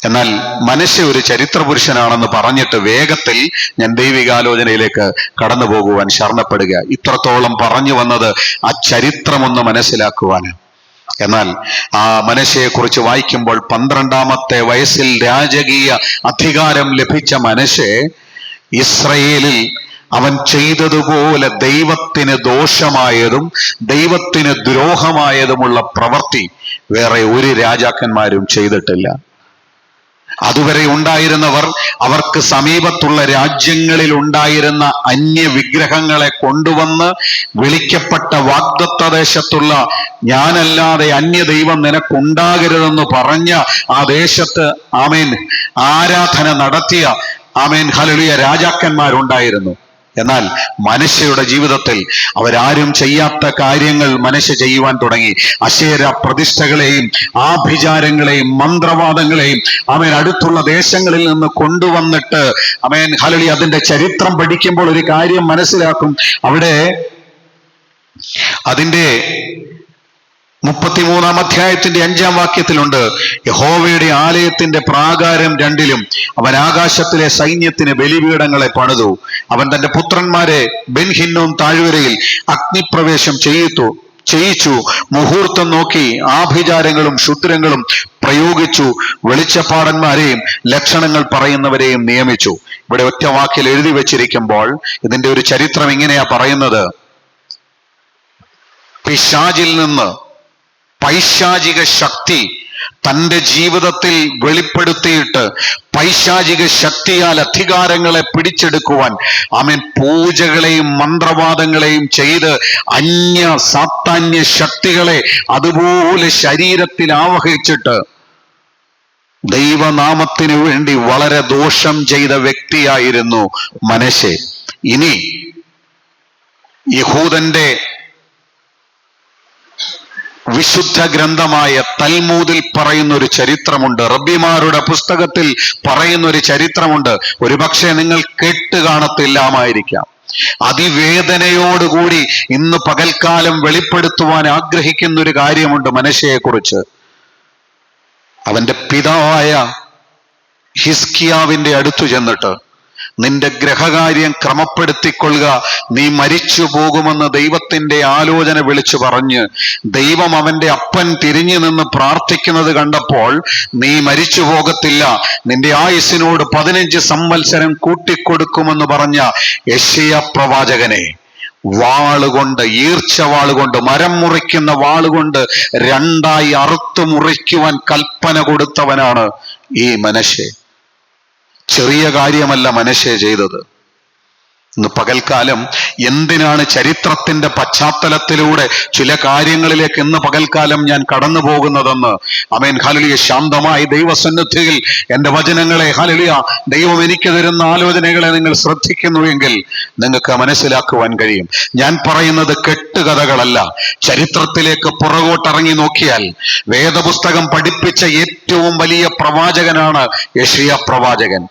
എന്നാൽ മനശ്ശെ ഒരു ചരിത്ര പുരുഷനാണെന്ന് പറഞ്ഞിട്ട് വേഗത്തിൽ ഞാൻ ദൈവികാലോചനയിലേക്ക് കടന്നു പോകുവാൻ ശരണപ്പെടുക. ഇത്രത്തോളം പറഞ്ഞു വന്നത് ആ ചരിത്രമൊന്ന് മനസ്സിലാക്കുവാന്. എന്നാൽ ആ മനശ്ശെയെ കുറിച്ച് വായിക്കുമ്പോൾ 12ാമത്തെ വയസ്സിൽ രാജകീയ അധികാരം ലഭിച്ച മനശ്ശെ ഇസ്രയേലിൽ അവൻ ചെയ്തതുപോലെ ദൈവത്തിന് ദോഷമായതും ദൈവത്തിന് ദ്രോഹമായതുമുള്ള പ്രവൃത്തി വേറെ ഒരു രാജാക്കന്മാരും ചെയ്തിട്ടില്ല. അതുവരെ ഉണ്ടായിരുന്നവർ അവർക്ക് സമീപത്തുള്ള രാജ്യങ്ങളിൽ ഉണ്ടായിരുന്ന അന്യ വിഗ്രഹങ്ങളെ കൊണ്ടുവന്ന് വിളിക്കപ്പെട്ട വാഗ്ദത്ത ദേശത്തുള്ള ഞാനല്ലാതെ അന്യ ദൈവം നിനക്കുണ്ടാകരുതെന്ന് പറഞ്ഞ ആ ദേശത്ത് ആരാധന നടത്തിയ ഹല്ലേലൂയ രാജാക്കന്മാരുണ്ടായിരുന്നു. എന്നാൽ മനശ്ശെയുടെ ജീവിതത്തിൽ അവരാരും ചെയ്യാത്ത കാര്യങ്ങൾ മനശ്ശെ ചെയ്യുവാൻ തുടങ്ങി. അശേര പ്രതിഷ്ഠകളെയും ആഭിചാരങ്ങളെയും മന്ത്രവാദങ്ങളെയും അടുത്തുള്ള ദേശങ്ങളിൽ നിന്ന് കൊണ്ടുവന്നിട്ട് ഹല്ലേലൂയ അതിന്റെ ചരിത്രം പഠിക്കുമ്പോൾ ഒരു കാര്യം മനസ്സിലാക്കും. അവിടെ അതിന്റെ 33-ാം അധ്യായത്തിന്റെ 5-ാം വാക്യത്തിലുണ്ട്, യഹോവയുടെ ആലയത്തിന്റെ പ്രാകാരം 2-ലും അവൻ ആകാശത്തിലെ സൈന്യത്തിന് ബലിപീഠങ്ങളെ പണിതു. അവൻ തന്റെ പുത്രന്മാരെ ബെൻഹിന്നോം താഴ്വരയിൽ അഗ്നിപ്രവേശം ചെയ്യിച്ചു. മുഹൂർത്തം നോക്കി ആഭിചാരങ്ങളും ക്ഷുദ്രങ്ങളും പ്രയോഗിച്ചു. വെളിച്ചപ്പാടന്മാരെയും ലക്ഷണങ്ങൾ പറയുന്നവരെയും നിയമിച്ചു. ഇവിടെ ഒറ്റ വാക്കിൽ എഴുതി വെച്ചിരിക്കുമ്പോൾ ഇതിന്റെ ഒരു ചരിത്രം ഇങ്ങനെയാ പറയുന്നത്. പിശാചിൽ നിന്ന് പൈശാചിക ശക്തി തന്റെ ജീവിതത്തിൽ വെളിപ്പെടുത്തിയിട്ട് പൈശാചിക ശക്തിയാൽ അധികാരങ്ങളെ പിടിച്ചെടുക്കുവാൻ പൂജകളെയും മന്ത്രവാദങ്ങളെയും ചെയ്ത് അന്യ സാത്താന്യ ശക്തികളെ അതുപോലെ ശരീരത്തിൽ ആവഹിച്ചിട്ട് ദൈവനാമത്തിനു വേണ്ടി വളരെ ദോഷം ചെയ്ത വ്യക്തിയായിരുന്നു മനശ്ശെ. ഇനി യഹൂദന്റെ വിശുദ്ധ ഗ്രന്ഥമായ തൽമൂദിൽ പറയുന്ന ഒരു ചരിത്രമുണ്ട്, റബ്ബിമാരുടെ പുസ്തകത്തിൽ പറയുന്ന ഒരു ചരിത്രമുണ്ട്. ഒരുപക്ഷെ നിങ്ങൾ കേട്ട് കാണത്തില്ലാമായിരിക്കാം. അതിവേദനയോടുകൂടി ഇന്ന് പകൽക്കാലം വെളിപ്പെടുത്തുവാൻ ആഗ്രഹിക്കുന്ന ഒരു കാര്യമുണ്ട് മനശ്ശെയെ കുറിച്ച്. അവന്റെ പിതാവായ ഹിസ്കിയാവിന്റെ അടുത്തു ചെന്നിട്ട്, നിന്റെ ഗ്രഹകാര്യം ക്രമപ്പെടുത്തിക്കൊള്ളുക, നീ മരിച്ചു പോകുമെന്ന് ദൈവത്തിന്റെ ആലോചന വിളിച്ചു പറഞ്ഞ് ദൈവം അവന്റെ അപ്പൻ തിരിഞ്ഞു നിന്ന് പ്രാർത്ഥിക്കുന്നത് കണ്ടപ്പോൾ, നീ മരിച്ചു പോകത്തില്ല, നിന്റെ ആയുസ്സിനോട് 15 സംവത്സരം കൂട്ടിക്കൊടുക്കുമെന്ന് പറഞ്ഞ യെശയ്യാ പ്രവാചകനെ വാളുകൊണ്ട്, ഈർച്ച വാളുകൊണ്ട്, മരം മുറിക്കുന്ന വാളുകൊണ്ട് 2 അറുത്തു മുറിക്കുവാൻ കൽപ്പന കൊടുത്തവനാണ് ഈ മനശ്ശെ. ചെറിയ കാര്യമല്ല മനശ്ശെ ചെയ്തത്. ഇന്ന് പകൽക്കാലം എന്തിനാണ് ചരിത്രത്തിന്റെ പശ്ചാത്തലത്തിലൂടെ ചില കാര്യങ്ങളിലേക്ക് ഇന്ന് പകൽക്കാലം ഞാൻ കടന്നു പോകുന്നതെന്ന് ഹല്ലേലൂയ ശാന്തമായി ദൈവസന്നിധിയിൽ എൻ്റെ വചനങ്ങളെ ദൈവം എനിക്ക് തരുന്ന ആലോചനകളെ നിങ്ങൾ ശ്രദ്ധിക്കുന്നുവെങ്കിൽ നിങ്ങൾക്ക് മനസ്സിലാക്കുവാൻ കഴിയും. ഞാൻ പറയുന്നത് കെട്ടുകഥകളല്ല. ചരിത്രത്തിലേക്ക് പുറകോട്ടിറങ്ങി നോക്കിയാൽ വേദപുസ്തകം പഠിപ്പിച്ച ഏറ്റവും വലിയ പ്രവാചകനാണ് യെശയ്യാ പ്രവാചകൻ.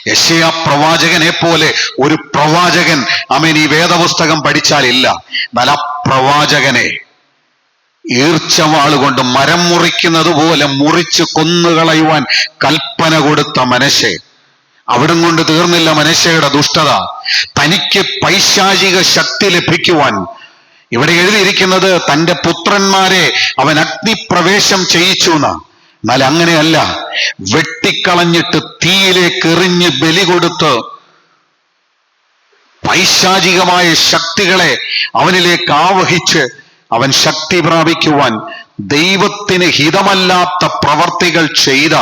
യെശയ്യാ പ്രവാചകനെ പോലെ ഒരു പ്രവാചകൻ ഈ വേദപുസ്തകം പഠിച്ചാലില്ല. എന്നാൽ ആ പ്രവാചകനെ ഈർച്ചവാളുകൊണ്ട് മരം മുറിക്കുന്നത് പോലെ മുറിച്ച് കൊന്നുകളയുവാൻ കൽപ്പന കൊടുത്ത മനശ്ശെ. അവിടം കൊണ്ട് തീർന്നില്ല മനശ്ശെയുടെ ദുഷ്ടത. തനിക്ക് പൈശാചിക ശക്തി ലഭിക്കുവാൻ ഇവിടെ എഴുതിയിരിക്കുന്നത് തന്റെ പുത്രന്മാരെ അവൻ അഗ്നിപ്രവേശം ചെയ്യിച്ചു എന്നാ. എന്നാൽ അങ്ങനെയല്ല, വെട്ടിക്കളഞ്ഞിട്ട് തീയിലേക്ക് എറിഞ്ഞ് ബലി കൊടുത്ത് പൈശാചികമായ ശക്തികളെ അവനിലേക്ക് ആവഹിച്ച് അവൻ ശക്തി പ്രാപിക്കുവാൻ ദൈവത്തിന് ഹിതമല്ലാത്ത പ്രവർത്തികൾ ചെയ്ത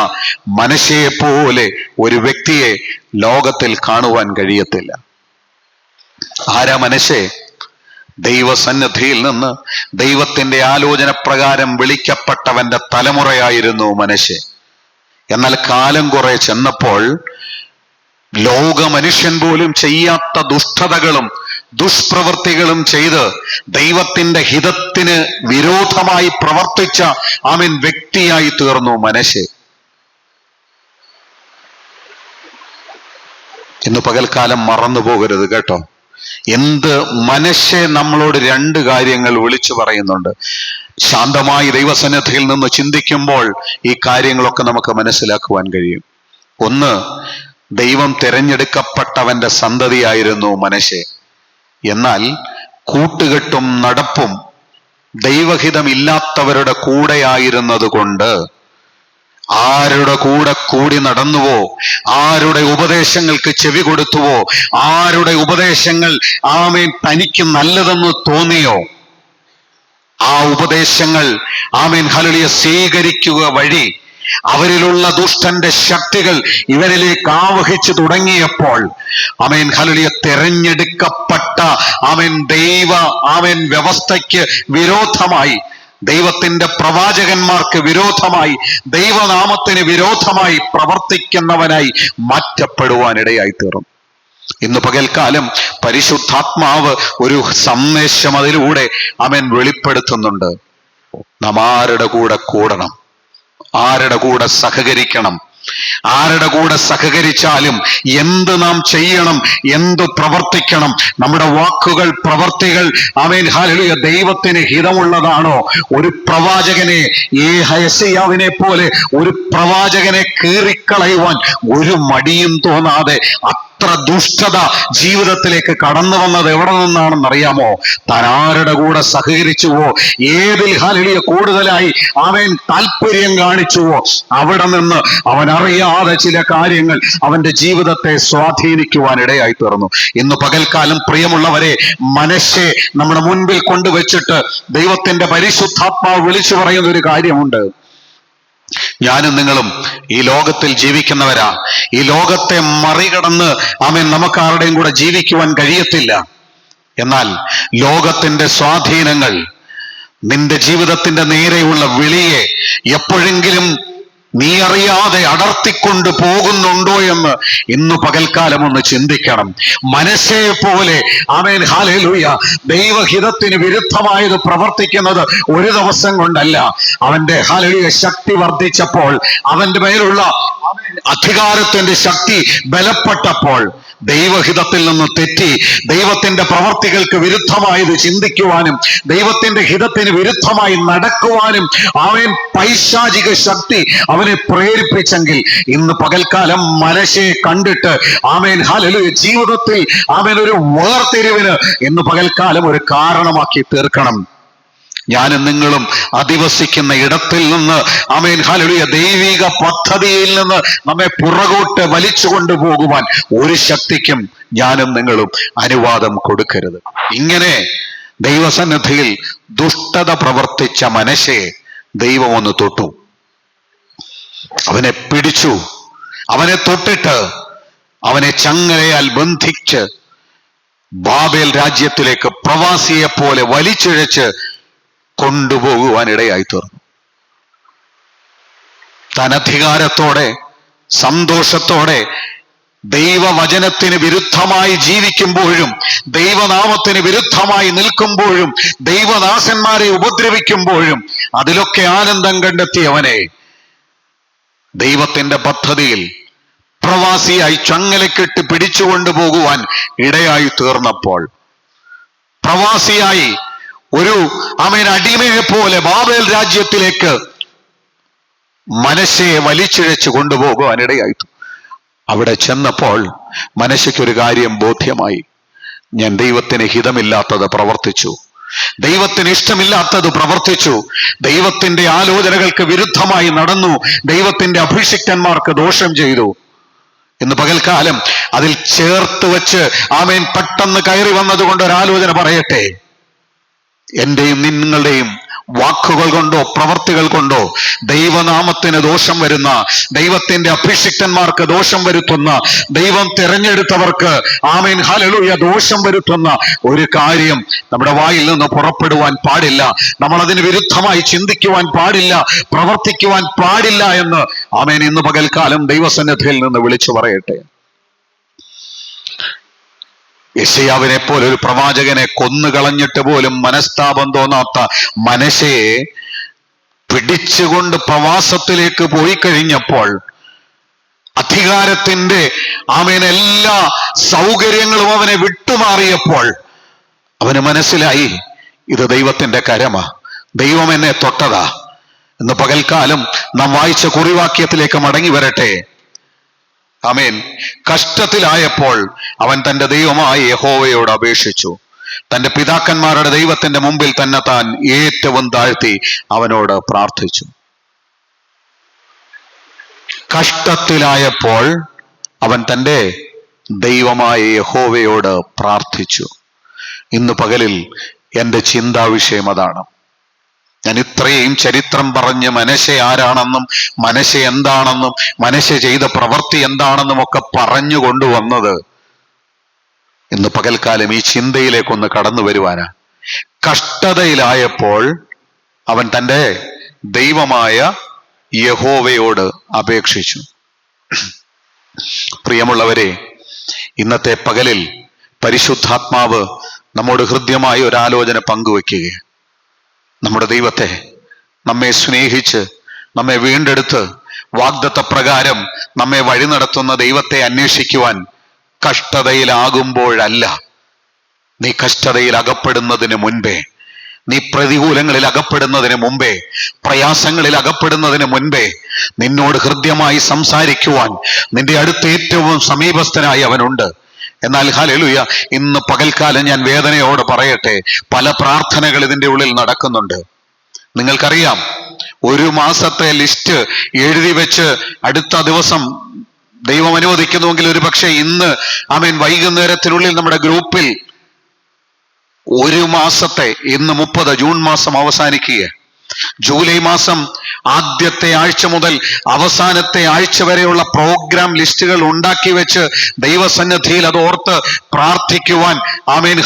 മനശ്ശെയെ പോലെ ഒരു വ്യക്തിയെ ലോകത്തിൽ കാണുവാൻ കഴിയത്തില്ല. ആരാ മനശ്ശെ? ദൈവസന്നിധിയിൽ നിന്ന് ദൈവത്തിന്റെ ആലോചന പ്രകാരം വിളിക്കപ്പെട്ടവന്റെ തലമുറയായിരുന്നു മനശ്ശെ. എന്നാൽ കാലം കുറെ ചെന്നപ്പോൾ ലോക മനുഷ്യൻ പോലും ചെയ്യാത്ത ദുഷ്ടതകളും ദുഷ്പ്രവൃത്തികളും ചെയ്ത് ദൈവത്തിന്റെ ഹിതത്തിന് വിരോധമായി പ്രവർത്തിച്ച വ്യക്തിയായി തീർന്നു മനശ്ശെ. ഇന്ന് പകൽക്കാലം മറന്നു പോകരുത് കേട്ടോ. എന്ത് മനശ്ശെ നമ്മളോട് 2 കാര്യങ്ങൾ വിളിച്ചു പറയുന്നുണ്ട്. ശാന്തമായി ദൈവസന്നിധിയിൽ നിന്ന് ചിന്തിക്കുമ്പോൾ ഈ കാര്യങ്ങളൊക്കെ നമുക്ക് മനസ്സിലാക്കുവാൻ കഴിയും. ഒന്ന്, ദൈവം തിരഞ്ഞെടുക്കപ്പെട്ടവന്റെ സന്തതിയായിരുന്നു മനശ്ശെ. എന്നാൽ കൂട്ടുകെട്ടും നടപ്പും ദൈവഹിതമില്ലാത്തവരുടെ കൂടെയായിരുന്നത് കൊണ്ട് ആരുടെ കൂടെ കൂടി നടന്നുവോ, ആരുടെ ഉപദേശങ്ങൾക്ക് ചെവി കൊടുത്തുവോ, ആരുടെ ഉപദേശങ്ങൾ തനിക്ക് നല്ലതെന്ന് തോന്നിയോ, ആ ഉപദേശങ്ങൾ ഹല്ലേലൂയ സ്വീകരിക്കുക വഴി അവരിലുള്ള ദുഷ്ടന്റെ ശക്തികൾ ഇവരിലേക്ക് ആവഹിച്ചു തുടങ്ങിയപ്പോൾ ഹല്ലേലൂയ തിരഞ്ഞെടുക്കപ്പെട്ട ദൈവ വ്യവസ്ഥയ്ക്ക് വിരോധമായി, ദൈവത്തിന്റെ പ്രവാചകന്മാർക്ക് വിരോധമായി, ദൈവനാമത്തിന് വിരോധമായി പ്രവർത്തിക്കുന്നവനായി മാറ്റപ്പെടുവാനിടയായി തീർന്നു. ഇന്ന് പകൽക്കാലം പരിശുദ്ധാത്മാവ് ഒരു സന്ദേശം അതിലൂടെ വെളിപ്പെടുത്തുന്നുണ്ട്. നാം ആരുടെ കൂടെ കൂടണം, ആരുടെ കൂടെ സഹകരിക്കണം, ആരുടെ കൂടെ സഹകരിച്ചാലും എന്ത് നാം ചെയ്യണം, എന്ത് പ്രവർത്തിക്കണം, നമ്മുടെ വാക്കുകൾ, പ്രവർത്തികൾ ഹല്ലേലൂയ ദൈവത്തിന് ഹിതമുള്ളതാണോ? ഒരു പ്രവാചകനെ, യെശയ്യാവിനെ പോലെ ഒരു പ്രവാചകനെ കീറിക്കളയുവാൻ ഒരു മടിയും തോന്നാതെ അത്ര ദുഷ്ടത ജീവിതത്തിലേക്ക് കടന്നു വന്നത് എവിടെ നിന്നാണെന്നറിയാമോ? താൻ ആരുടെ കൂടെ സഹകരിച്ചുവോ, ഏതിൽ ഹല്ലേലൂയ കൂടുതലായി അവൻ താല്പര്യം കാണിച്ചുവോ, അവിടെ നിന്ന് അവൻ അറിയാതെ ചില കാര്യങ്ങൾ അവന്റെ ജീവിതത്തെ സ്വാധീനിക്കുവാൻ ഇടയായി തീർന്നു. ഇന്ന് പകൽക്കാലം പ്രിയമുള്ളവരെ, മനശ്ശെ നമ്മുടെ മുൻപിൽ കൊണ്ടുവച്ചിട്ട് ദൈവത്തിന്റെ പരിശുദ്ധാത്മാവ് വിളിച്ചു പറയുന്ന ഒരു കാര്യമുണ്ട്. ഞാനും നിങ്ങളും ഈ ലോകത്തിൽ ജീവിക്കുന്നവരാ. ഈ ലോകത്തെ മറികടന്ന് നമുക്ക് ആരുടെയും കൂടെ ജീവിക്കുവാൻ കഴിയത്തില്ല. എന്നാൽ ലോകത്തിന്റെ സ്വാധീനങ്ങൾ നിന്റെ ജീവിതത്തിന്റെ നേരെയുള്ള വിളിയെ എപ്പോഴെങ്കിലും നീ അറിയാതെ അടർത്തിക്കൊണ്ട് പോകുന്നുണ്ടോ എന്ന് ഇന്ന് പകൽക്കാലം ഒന്ന് ചിന്തിക്കണം. മനശ്ശയെ പോലെ ഹല്ലേലൂയ ദൈവഹിതത്തിന് വിരുദ്ധമായത് പ്രവർത്തിക്കുന്നത് ഒരു ദിവസം കൊണ്ടല്ല. അവന്റെ ഹല്ലേലൂയ ശക്തി വർദ്ധിച്ചപ്പോൾ, അവന്റെ മേലുള്ള അധികാരത്തിന്റെ ശക്തി ബലപ്പെട്ടപ്പോൾ, ദൈവഹിതത്തിൽ നിന്ന് തെറ്റി ദൈവത്തിന്റെ പ്രവർത്തികൾക്ക് വിരുദ്ധമായത് ചിന്തിക്കുവാനും ദൈവത്തിന്റെ ഹിതത്തിന് വിരുദ്ധമായി നടക്കുവാനും അവൻ പൈശാചിക ശക്തി അവനെ പ്രേരിപ്പിച്ചെങ്കിൽ, ഇന്ന് പകൽക്കാലം മനശ്ശയെ കണ്ടിട്ട് ഹല്ലേലൂയ ജീവിതത്തിൽ ഒരു വേർതിരിവിന് ഇന്ന് പകൽക്കാലം ഒരു കാരണമാക്കി തീർക്കണം. ഞാനും നിങ്ങളും അധിവസിക്കുന്ന ഇടത്തിൽ നിന്ന് ഹല്ലേലൂയ ദൈവിക പദ്ധതിയിൽ നിന്ന് നമ്മെ പുറകോട്ട് വലിച്ചു കൊണ്ടുപോകുവാൻ ഒരു ശക്തിക്കും ഞാനും നിങ്ങളും അനുവാദം കൊടുക്കരുത്. ഇങ്ങനെ ദൈവസന്നിധിയിൽ ദുഷ്ടത പ്രവർത്തിച്ച മനശ്ശയെ ദൈവം ഒന്ന് തൊട്ടു, അവനെ പിടിച്ചു. അവനെ തൊട്ടിട്ട് അവനെ ചങ്ങലയാൽ ബന്ധിച്ച് ബാബേൽ രാജ്യത്തിലേക്ക് പ്രവാസിയെ പോലെ വലിച്ചിഴച്ച് കൊണ്ടുപോകുവാനിടയായി തീർന്നു. താൻ അധികാരത്തോടെ സന്തോഷത്തോടെ ദൈവവചനത്തിന് വിരുദ്ധമായി ജീവിക്കുമ്പോഴും ദൈവനാമത്തിന് വിരുദ്ധമായി നിൽക്കുമ്പോഴും ദൈവദാസന്മാരെ ഉപദ്രവിക്കുമ്പോഴും അതിലൊക്കെ ആനന്ദം കണ്ടെത്തിയവനെ ദൈവത്തിന്റെ പദ്ധതിയിൽ പ്രവാസിയായി ചങ്ങലക്കിട്ട് പിടിച്ചുകൊണ്ടുപോകുവാൻ ഇടയായി തീർന്നപ്പോൾ, പ്രവാസിയായി ഒരു അടിമയെ പോലെ ബാബേൽ രാജ്യത്തിലേക്ക് മനശ്ശയെ വലിച്ചിഴച്ച് കൊണ്ടുപോകുവാൻ ഇടയായി. അവിടെ ചെന്നപ്പോൾ മനശ്ശയ്ക്ക് ഒരു കാര്യം ബോധ്യമായി. ഞാൻ ദൈവത്തിന് ഹിതമില്ലാത്തത് പ്രവർത്തിച്ചു, ദൈവത്തിന് ഇഷ്ടമില്ലാത്തത് പ്രവർത്തിച്ചു, ദൈവത്തിന്റെ ആലോചനകൾക്ക് വിരുദ്ധമായി നടന്നു, ദൈവത്തിന്റെ അഭിഷിക്തന്മാർക്ക് ദോഷം ചെയ്തു. ഇന്ന് പകൽക്കാലം അതിൽ ചേർത്ത് വെച്ച് പെട്ടെന്ന് കയറി വന്നതുകൊണ്ട് ഒരാലോചന പറയട്ടെ. എന്റെയും നിങ്ങളുടെയും വാക്കുകൾ കൊണ്ടോ പ്രവർത്തികൾ കൊണ്ടോ ദൈവനാമത്തിന് ദോഷം വരുന്ന, ദൈവത്തിന്റെ അഭിഷിക്തന്മാർക്ക് ദോഷം വരുത്തുന്ന, ദൈവം തിരഞ്ഞെടുത്തവർക്ക് ഹല്ലേലൂയ ദോഷം വരുത്തുന്ന ഒരു കാര്യം നമ്മുടെ വായിൽ നിന്ന് പുറപ്പെടുവാൻ പാടില്ല. നമ്മൾ അതിന് വിരുദ്ധമായി ചിന്തിക്കുവാൻ പാടില്ല, പ്രവർത്തിക്കുവാൻ പാടില്ല എന്ന് ഇന്ന് പകൽക്കാലം ദൈവസന്നിധിയിൽ നിന്ന് വിളിച്ചു പറയട്ടെ. യെശയ്യാവിനെ പോലെ ഒരു പ്രവാചകനെ കൊന്നുകളഞ്ഞിട്ട് പോലും മനസ്താപം തോന്നാത്ത മനശ്ശയെ പിടിച്ചുകൊണ്ട് പ്രവാസത്തിലേക്ക് പോയി കഴിഞ്ഞപ്പോൾ, അധികാരത്തിന്റെ എല്ലാ സൗകര്യങ്ങളും അവനെ വിട്ടുമാറിയപ്പോൾ അവന് മനസ്സിലായി, ഇത് ദൈവത്തിന്റെ കരമാ, ദൈവം എന്നെ തൊട്ടതാ. ഇന്ന് പകൽക്കാലം നാം വായിച്ച കുറിവാക്യത്തിലേക്ക് മടങ്ങി വരട്ടെ. കഷ്ടത്തിലായപ്പോൾ അവൻ തന്റെ ദൈവമായ യഹോവയോട് അപേക്ഷിച്ചു. തന്റെ പിതാക്കന്മാരുടെ ദൈവത്തിന്റെ മുമ്പിൽ തന്നെ താൻ ഏറ്റവും താഴ്ത്തി അവനോട് പ്രാർത്ഥിച്ചു. കഷ്ടത്തിലായപ്പോൾ അവൻ തന്റെ ദൈവമായ യഹോവയോട് പ്രാർത്ഥിച്ചു. ഇന്ന് പകലിൽ എൻ്റെ ചിന്താ വിഷയം അതാണ്. ഞാൻ ഇത്രയും ചരിത്രം പറഞ്ഞ് മനശ്ശെ ആരാണെന്നും മനശ്ശെ എന്താണെന്നും മനശ്ശെ ചെയ്ത പ്രവൃത്തി എന്താണെന്നും ഒക്കെ പറഞ്ഞു കൊണ്ടുവന്നത് ഇന്ന് പകൽക്കാലം ഈ ചിന്തയിലേക്കൊന്ന് കടന്നു വരുവാനാ. കഷ്ടതയിലായപ്പോൾ അവൻ തൻ്റെ ദൈവമായ യഹോവയോട് അപേക്ഷിച്ചു. പ്രിയമുള്ളവരെ, ഇന്നത്തെ പകലിൽ പരിശുദ്ധാത്മാവ് നമ്മോട് ഹൃദ്യമായ ഒരാലോചന പങ്കുവെക്കുകയാണ്. നമ്മുടെ ദൈവത്തെ, നമ്മെ സ്നേഹിച്ച് നമ്മെ വീണ്ടെടുത്ത് വാഗ്ദത്ത പ്രകാരം നമ്മെ വഴി നടത്തുന്ന ദൈവത്തെ അന്വേഷിക്കുവാൻ കഷ്ടതയിലാകുമ്പോഴല്ല, നീ കഷ്ടതയിൽ അകപ്പെടുന്നതിന് മുൻപേ നീ പ്രതികൂലങ്ങളിൽ അകപ്പെടുന്നതിന് മുമ്പേ, പ്രയാസങ്ങളിൽ അകപ്പെടുന്നതിന് മുൻപേ നിന്നോട് ഹൃദ്യമായി സംസാരിക്കുവാൻ നിന്റെ അടുത്ത് ഏറ്റവും സമീപസ്ഥനായി അവനുണ്ട്. എന്നാൽ ഹല്ലേലൂയ, ഇന്ന് പകൽക്കാലം ഞാൻ വേദനയോട് പറയട്ടെ, പല പ്രാർത്ഥനകൾ ഇതിന്റെ ഉള്ളിൽ നടക്കുന്നുണ്ട്. നിങ്ങൾക്കറിയാം, 1 മാസത്തെ ലിസ്റ്റ് എഴുതി വെച്ച് അടുത്ത ദിവസം ദൈവം അനുവദിക്കുന്നുവെങ്കിൽ ഒരു പക്ഷേ ഇന്ന് വൈകുന്നേരത്തിനുള്ളിൽ നമ്മുടെ ഗ്രൂപ്പിൽ 1 മാസത്തെ, ഇന്ന് 30, ജൂൺ മാസം അവസാനിക്കുക, ജൂലൈ മാസം ആദ്യത്തെ ആഴ്ച മുതൽ അവസാനത്തെ ആഴ്ച വരെയുള്ള പ്രോഗ്രാം ലിസ്റ്റുകൾ ഉണ്ടാക്കി വെച്ച് ദൈവസന്നിധിയിൽ അത് ഓർത്ത് പ്രാർത്ഥിക്കുവാൻ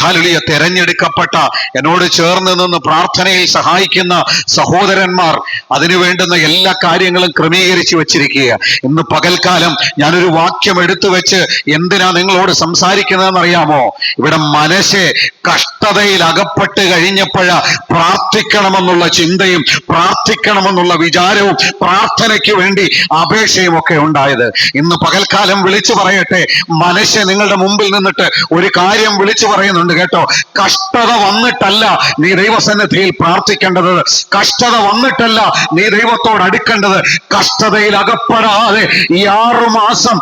ഹല്ലേലൂയ തെരഞ്ഞെടുക്കപ്പെട്ട, എന്നോട് ചേർന്ന് നിന്ന് പ്രാർത്ഥനയിൽ സഹായിക്കുന്ന സഹോദരന്മാർ അതിനു വേണ്ടുന്ന എല്ലാ കാര്യങ്ങളും ക്രമീകരിച്ചു വെച്ചിരിക്കുക. ഇന്ന് പകൽക്കാലം ഞാനൊരു വാക്യം എടുത്തു വെച്ച് എന്തിനാ നിങ്ങളോട് സംസാരിക്കുന്നതെന്ന് അറിയാമോ? ഇവിടെ മനസ്സെ കഷ്ടതയിൽ അകപ്പെട്ട് കഴിഞ്ഞപ്പോഴ പ്രാർത്ഥിക്കണമെന്നുള്ള ചിന്തയും പ്രാർത്ഥിക്കണമെന്നുള്ള വിചാരവും പ്രാർത്ഥനയ്ക്ക് വേണ്ടി അപേക്ഷയും ഒക്കെ ഉണ്ടായത്. ഇന്ന് പകൽക്കാലം വിളിച്ചു പറയട്ടെ, മനസ്സെ നിങ്ങളുടെ മുമ്പിൽ നിന്നിട്ട് ഒരു കാര്യം വിളിച്ചു പറയുന്നുണ്ട് കേട്ടോ. കഷ്ടത വന്നിട്ടല്ല നീ ദൈവസന്നിധിയിൽ പ്രാർത്ഥിക്കേണ്ടത്, കഷ്ടത വന്നിട്ടല്ല നീ ദൈവത്തോട് അടുക്കേണ്ടത്. കഷ്ടതയിൽ അകപ്പെടാതെ ഈ 6 മാസം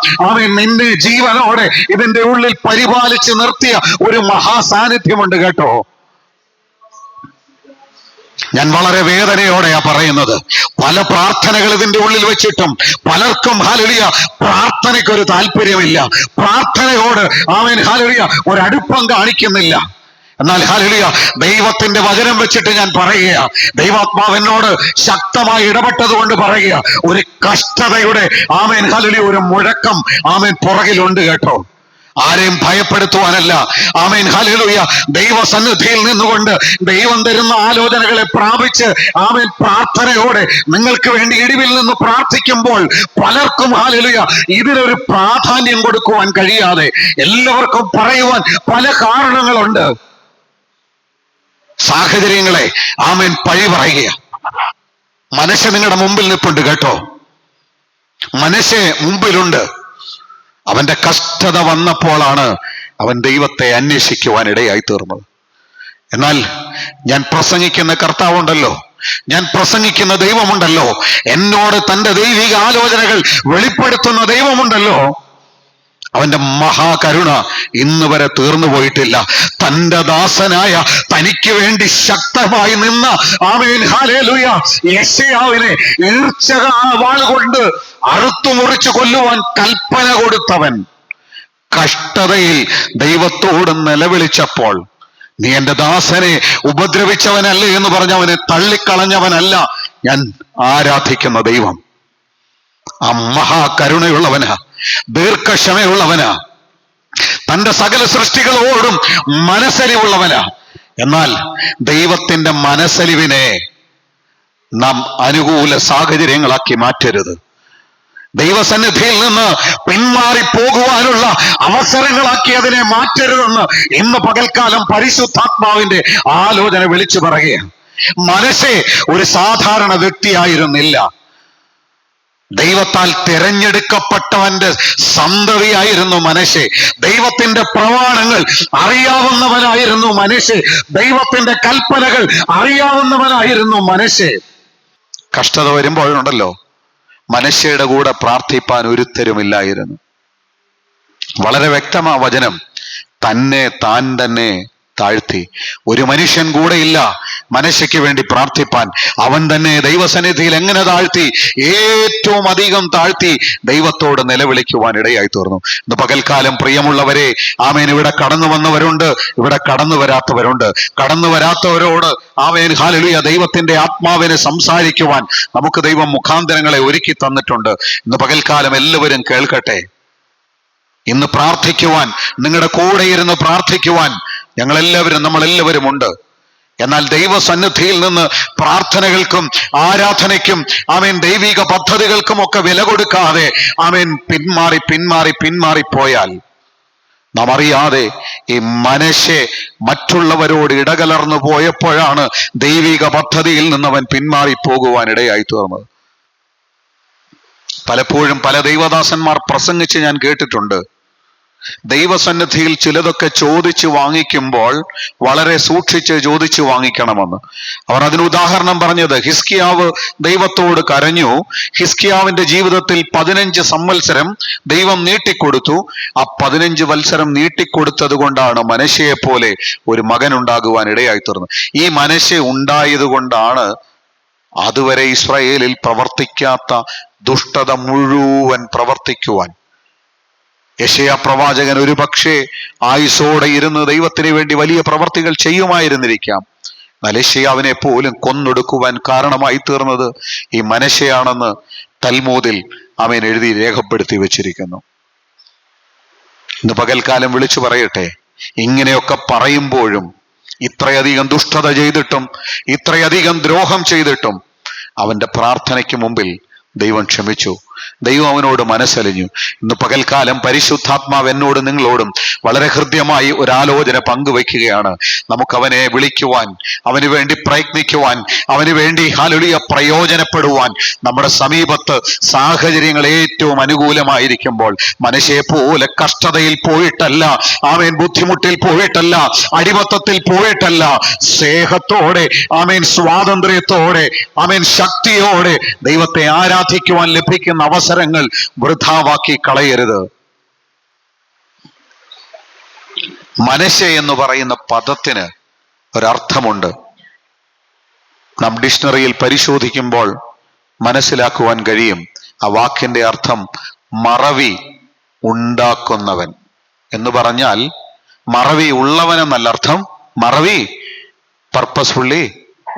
നിന്നെ ജീവനോടെ ഇതിന്റെ ഉള്ളിൽ പരിപാലിച്ച് നിർത്തിയ ഒരു മഹാസാന്നിധ്യമുണ്ട് കേട്ടോ. ഞാൻ വളരെ വേദനയോടെയാ പറയുന്നത്. പല പ്രാർത്ഥനകൾ ഇതിന്റെ ഉള്ളിൽ വെച്ചിട്ടും പലർക്കും ഹല്ലേലൂയ പ്രാർത്ഥനയ്ക്കൊരു താല്പര്യമില്ല, പ്രാർത്ഥനയോട് ഹല്ലേലൂയ ഒരടുപ്പം കാണിക്കുന്നില്ല. എന്നാൽ ഹല്ലേലൂയ ദൈവത്തിന്റെ വചനം വെച്ചിട്ട് ഞാൻ പറയുക, ദൈവാത്മാവെന്നോട് ശക്തമായി ഇടപെട്ടത് കൊണ്ട് പറയുക, ഒരു കഷ്ടതയുടെ ഹല്ലേലൂയ ഒരു മുഴക്കം പുറകിലുണ്ട് കേട്ടോ. ആരെയും ഭയപ്പെടുത്തുവാനല്ല, ഹല്ലേലൂയ ദൈവസന്നിധിയിൽ നിന്നുകൊണ്ട് ദൈവം തരുന്ന ആലോചനകളെ പ്രാപിച്ച് പ്രാർത്ഥനയോടെ നിങ്ങൾക്ക് വേണ്ടി ഇടിവിൽ നിന്ന് പ്രാർത്ഥിക്കുമ്പോൾ പലർക്കും ഹല്ലേലൂയ ഇതിനൊരു പ്രാധാന്യം കൊടുക്കുവാൻ കഴിയാതെ, എല്ലാവർക്കും പറയുവാൻ പല കാരണങ്ങളുണ്ട്. സാഹചര്യങ്ങളെ പഴി പറയുക. മനസ്സ് നിങ്ങളുടെ മുമ്പിൽ നിൽപ്പുണ്ട് കേട്ടോ, മനസ്സ് മുമ്പിലുണ്ട്. അവന്റെ കഷ്ടത വന്നപ്പോഴാണ് അവൻ ദൈവത്തെ അന്വേഷിക്കുവാൻ ഇടയായി തീർന്നത്. എന്നാൽ ഞാൻ പ്രസംഗിക്കുന്ന കർത്താവുണ്ടല്ലോ, ഞാൻ പ്രസംഗിക്കുന്ന ദൈവമുണ്ടല്ലോ, എന്നോട് തന്റെ ദൈവിക ആലോചനകൾ വെളിപ്പെടുത്തുന്ന ദൈവമുണ്ടല്ലോ, അവന്റെ മഹാകരുണ ഇന്ന് വരെ തീർന്നു പോയിട്ടില്ല. തന്റെ ദാസനായ തനിക്ക് വേണ്ടി ശക്തമായി നിന്ന ഹല്ലേലൂയ യെശയ്യാവിനെ വാളുകൊണ്ട് അറുത്തു മുറിച്ചു കൊല്ലുവാൻ കൽപ്പന കൊടുത്തവൻ കഷ്ടതയിൽ ദൈവത്തോട് നിലവിളിച്ചപ്പോൾ, നീ എന്റെ ദാസനെ ഉപദ്രവിച്ചവനല്ലേ എന്ന് പറഞ്ഞവനെ തള്ളിക്കളഞ്ഞവനല്ല ഞാൻ ആരാധിക്കുന്ന ദൈവം. ആ മഹാകരുണയുള്ളവനാ, ദീർഘക്ഷമയുള്ളവനാ, തന്റെ സകല സൃഷ്ടികളോടും മനസ്സലിവുള്ളവനാ. എന്നാൽ ദൈവത്തിന്റെ മനസ്സലിവിനെ നാം അനുകൂല സാഹചര്യങ്ങളാക്കി മാറ്റരുത്. ദൈവസന്നിധിയിൽ നിന്ന് പിന്മാറി പോകുവാനുള്ള അവസരങ്ങളാക്കി അതിനെ മാറ്റരുതെന്ന് ഇന്ന് പകൽക്കാലം പരിശുദ്ധാത്മാവിന്റെ ആലോചന വിളിച്ചു പറയുകയാണ്. മനസ്സെ ഒരു സാധാരണ വ്യക്തിയായിരുന്നില്ല, ദൈവത്താൽ തിരഞ്ഞെടുക്കപ്പെട്ടവന്റെ സന്തതിയായിരുന്നു മനശ്ശെ. ദൈവത്തിന്റെ പ്രമാണങ്ങൾ അറിയാവുന്നവനായിരുന്നു മനശ്ശെ, ദൈവത്തിന്റെ കൽപ്പനകൾ അറിയാവുന്നവനായിരുന്നു മനശ്ശെ. കഷ്ടത വരുമ്പോഴുണ്ടല്ലോ, മനശ്ശയുടെ കൂടെ പ്രാർത്ഥിപ്പാൻ ഒരുത്തരുമില്ലായിരുന്നു. വളരെ വ്യക്തമാ വചനം, താൻ തന്നെ താഴ്ത്തി. ഒരു മനുഷ്യൻ കൂടെ ഇല്ല മനശ്ശയ്ക്ക് വേണ്ടി പ്രാർത്ഥിപ്പാൻ. അവൻ തന്നെ ദൈവസന്നിധിയിൽ എങ്ങനെ താഴ്ത്തി? ഏറ്റവും അധികം താഴ്ത്തി ദൈവത്തോട് നിലവിളിക്കുവാൻ ഇടയായി തീർന്നു. ഇന്ന് പകൽക്കാലം പ്രിയമുള്ളവരെ, ഇവിടെ കടന്നു വന്നവരുണ്ട്, ഇവിടെ കടന്നു വരാത്തവരുണ്ട്. കടന്നു വരാത്തവരോട് ഹല്ലേലൂയ ദൈവത്തിന്റെ ആത്മാവിനെ സംസാരിക്കുവാൻ നമുക്ക് ദൈവം മുഖാന്തരങ്ങളെ ഒരുക്കി തന്നിട്ടുണ്ട്. ഇന്ന് പകൽക്കാലം എല്ലാവരും കേൾക്കട്ടെ. ഇന്ന് പ്രാർത്ഥിക്കുവാൻ, നിങ്ങളുടെ കൂടെ ഇരുന്ന് പ്രാർത്ഥിക്കുവാൻ നമ്മളെല്ലാവരും ഉണ്ട്. എന്നാൽ ദൈവസന്നിധിയിൽ നിന്ന് പ്രാർത്ഥനകൾക്കും ആരാധനയ്ക്കും ദൈവിക പദ്ധതികൾക്കും ഒക്കെ വില കൊടുക്കാതെ പിന്മാറി പോയാൽ നാം അറിയാതെ ഈ മനശ്ശെ മറ്റുള്ളവരോട് ഇടകലർന്നു പോയപ്പോഴാണ് ദൈവിക പദ്ധതിയിൽ നിന്ന് അവൻ പിന്മാറി പോകുവാൻ ഇടയായി തീർന്നത്. പലപ്പോഴും പല ദൈവദാസന്മാർ പ്രസംഗിച്ച് ഞാൻ കേട്ടിട്ടുണ്ട്, ദൈവസന്നിധിയിൽ ചിലതൊക്കെ ചോദിച്ചു വാങ്ങിക്കുമ്പോൾ വളരെ സൂക്ഷിച്ച് ചോദിച്ചു വാങ്ങിക്കണമെന്ന്. അവർ അതിന് ഉദാഹരണം പറഞ്ഞത്, ഹിസ്കിയാവ് ദൈവത്തോട് കരഞ്ഞു. ഹിസ്കിയാവിന്റെ ജീവിതത്തിൽ 15 സംവത്സരം ദൈവം നീട്ടിക്കൊടുത്തു. ആ 15 വത്സരം നീട്ടിക്കൊടുത്തത് കൊണ്ടാണ് മനശ്ശയെ പോലെ ഒരു മകൻ ഉണ്ടാകുവാൻ ഇടയായി തീർന്നത്. ഈ മനശ്ശെ ഉണ്ടായത് കൊണ്ടാണ് അതുവരെ ഇസ്രായേലിൽ പ്രവർത്തിക്കാത്ത ദുഷ്ടത മുഴുവൻ പ്രവർത്തിക്കുവാൻ യെശയ്യാ പ്രവാചകൻ ഒരു പക്ഷേ ആയുസോടെ ഇരുന്ന് ദൈവത്തിന് വേണ്ടി വലിയ പ്രവർത്തികൾ ചെയ്യുമായിരുന്നിരിക്കാം. എന്നാൽ യെശയ്യാവിനെ പോലും കൊന്നൊടുക്കുവാൻ കാരണമായി തീർന്നത് ഈ മനശ്ശെയാണെന്ന് തൽമൂദിൽ അവൻ എഴുതി രേഖപ്പെടുത്തി വെച്ചിരിക്കുന്നു. ഇന്ന് പകൽക്കാലം വിളിച്ചു പറയട്ടെ, ഇങ്ങനെയൊക്കെ പറയുമ്പോഴും ഇത്രയധികം ദുഷ്ടത ചെയ്തിട്ടും ഇത്രയധികം ദ്രോഹം ചെയ്തിട്ടും അവന്റെ പ്രാർത്ഥനയ്ക്ക് മുമ്പിൽ ദൈവം ക്ഷമിച്ചു. ദൈവം അവനോട് മനസ്സലിഞ്ഞു. ഇന്ന് പകൽക്കാലം പരിശുദ്ധാത്മാവ് എന്നോടും നിങ്ങളോടും വളരെ ഹൃദ്യമായി ഒരു ആലോചന പങ്കുവെക്കുകയാണ്. നമുക്ക് അവനെ വിളിക്കുവാൻ, അവന് വേണ്ടി പ്രയത്നിക്കുവാൻ, അവന് വേണ്ടി ഹല്ലേലൂയ പ്രയോജനപ്പെടുവാൻ നമ്മുടെ സമീപത്ത് സാഹചര്യങ്ങൾ ഏറ്റവും അനുകൂലമായിരിക്കുമ്പോൾ മനശ്ശയെ പോലെ കഷ്ടതയിൽ പോയിട്ടല്ല, ആമേൻ ബുദ്ധിമുട്ടിൽ പോയിട്ടല്ല, അടിമത്തത്തിൽ പോയിട്ടല്ല, സ്നേഹത്തോടെ, ആമേൻ സ്വാതന്ത്ര്യത്തോടെ, ആമേൻ ശക്തിയോടെ ദൈവത്തെ ആരാധിക്കുവാൻ ലഭിക്കുന്ന അവസരങ്ങൾ വൃഥാവാക്കി കളയരുത്. മനശ്ശെ എന്ന് പറയുന്ന പദത്തിന് ഒരർത്ഥമുണ്ട്. നാം ഡിക്ഷണറിയിൽ പരിശോധിക്കുമ്പോൾ മനസ്സിലാക്കുവാൻ കഴിയും. ആ വാക്കിന്റെ അർത്ഥം മറവി ഉണ്ടാക്കുന്നവൻ എന്ന് പറഞ്ഞാൽ മറവി ഉള്ളവനെന്നല്ല അർത്ഥം, മറവി പർപ്പസ്ഫുള്ളി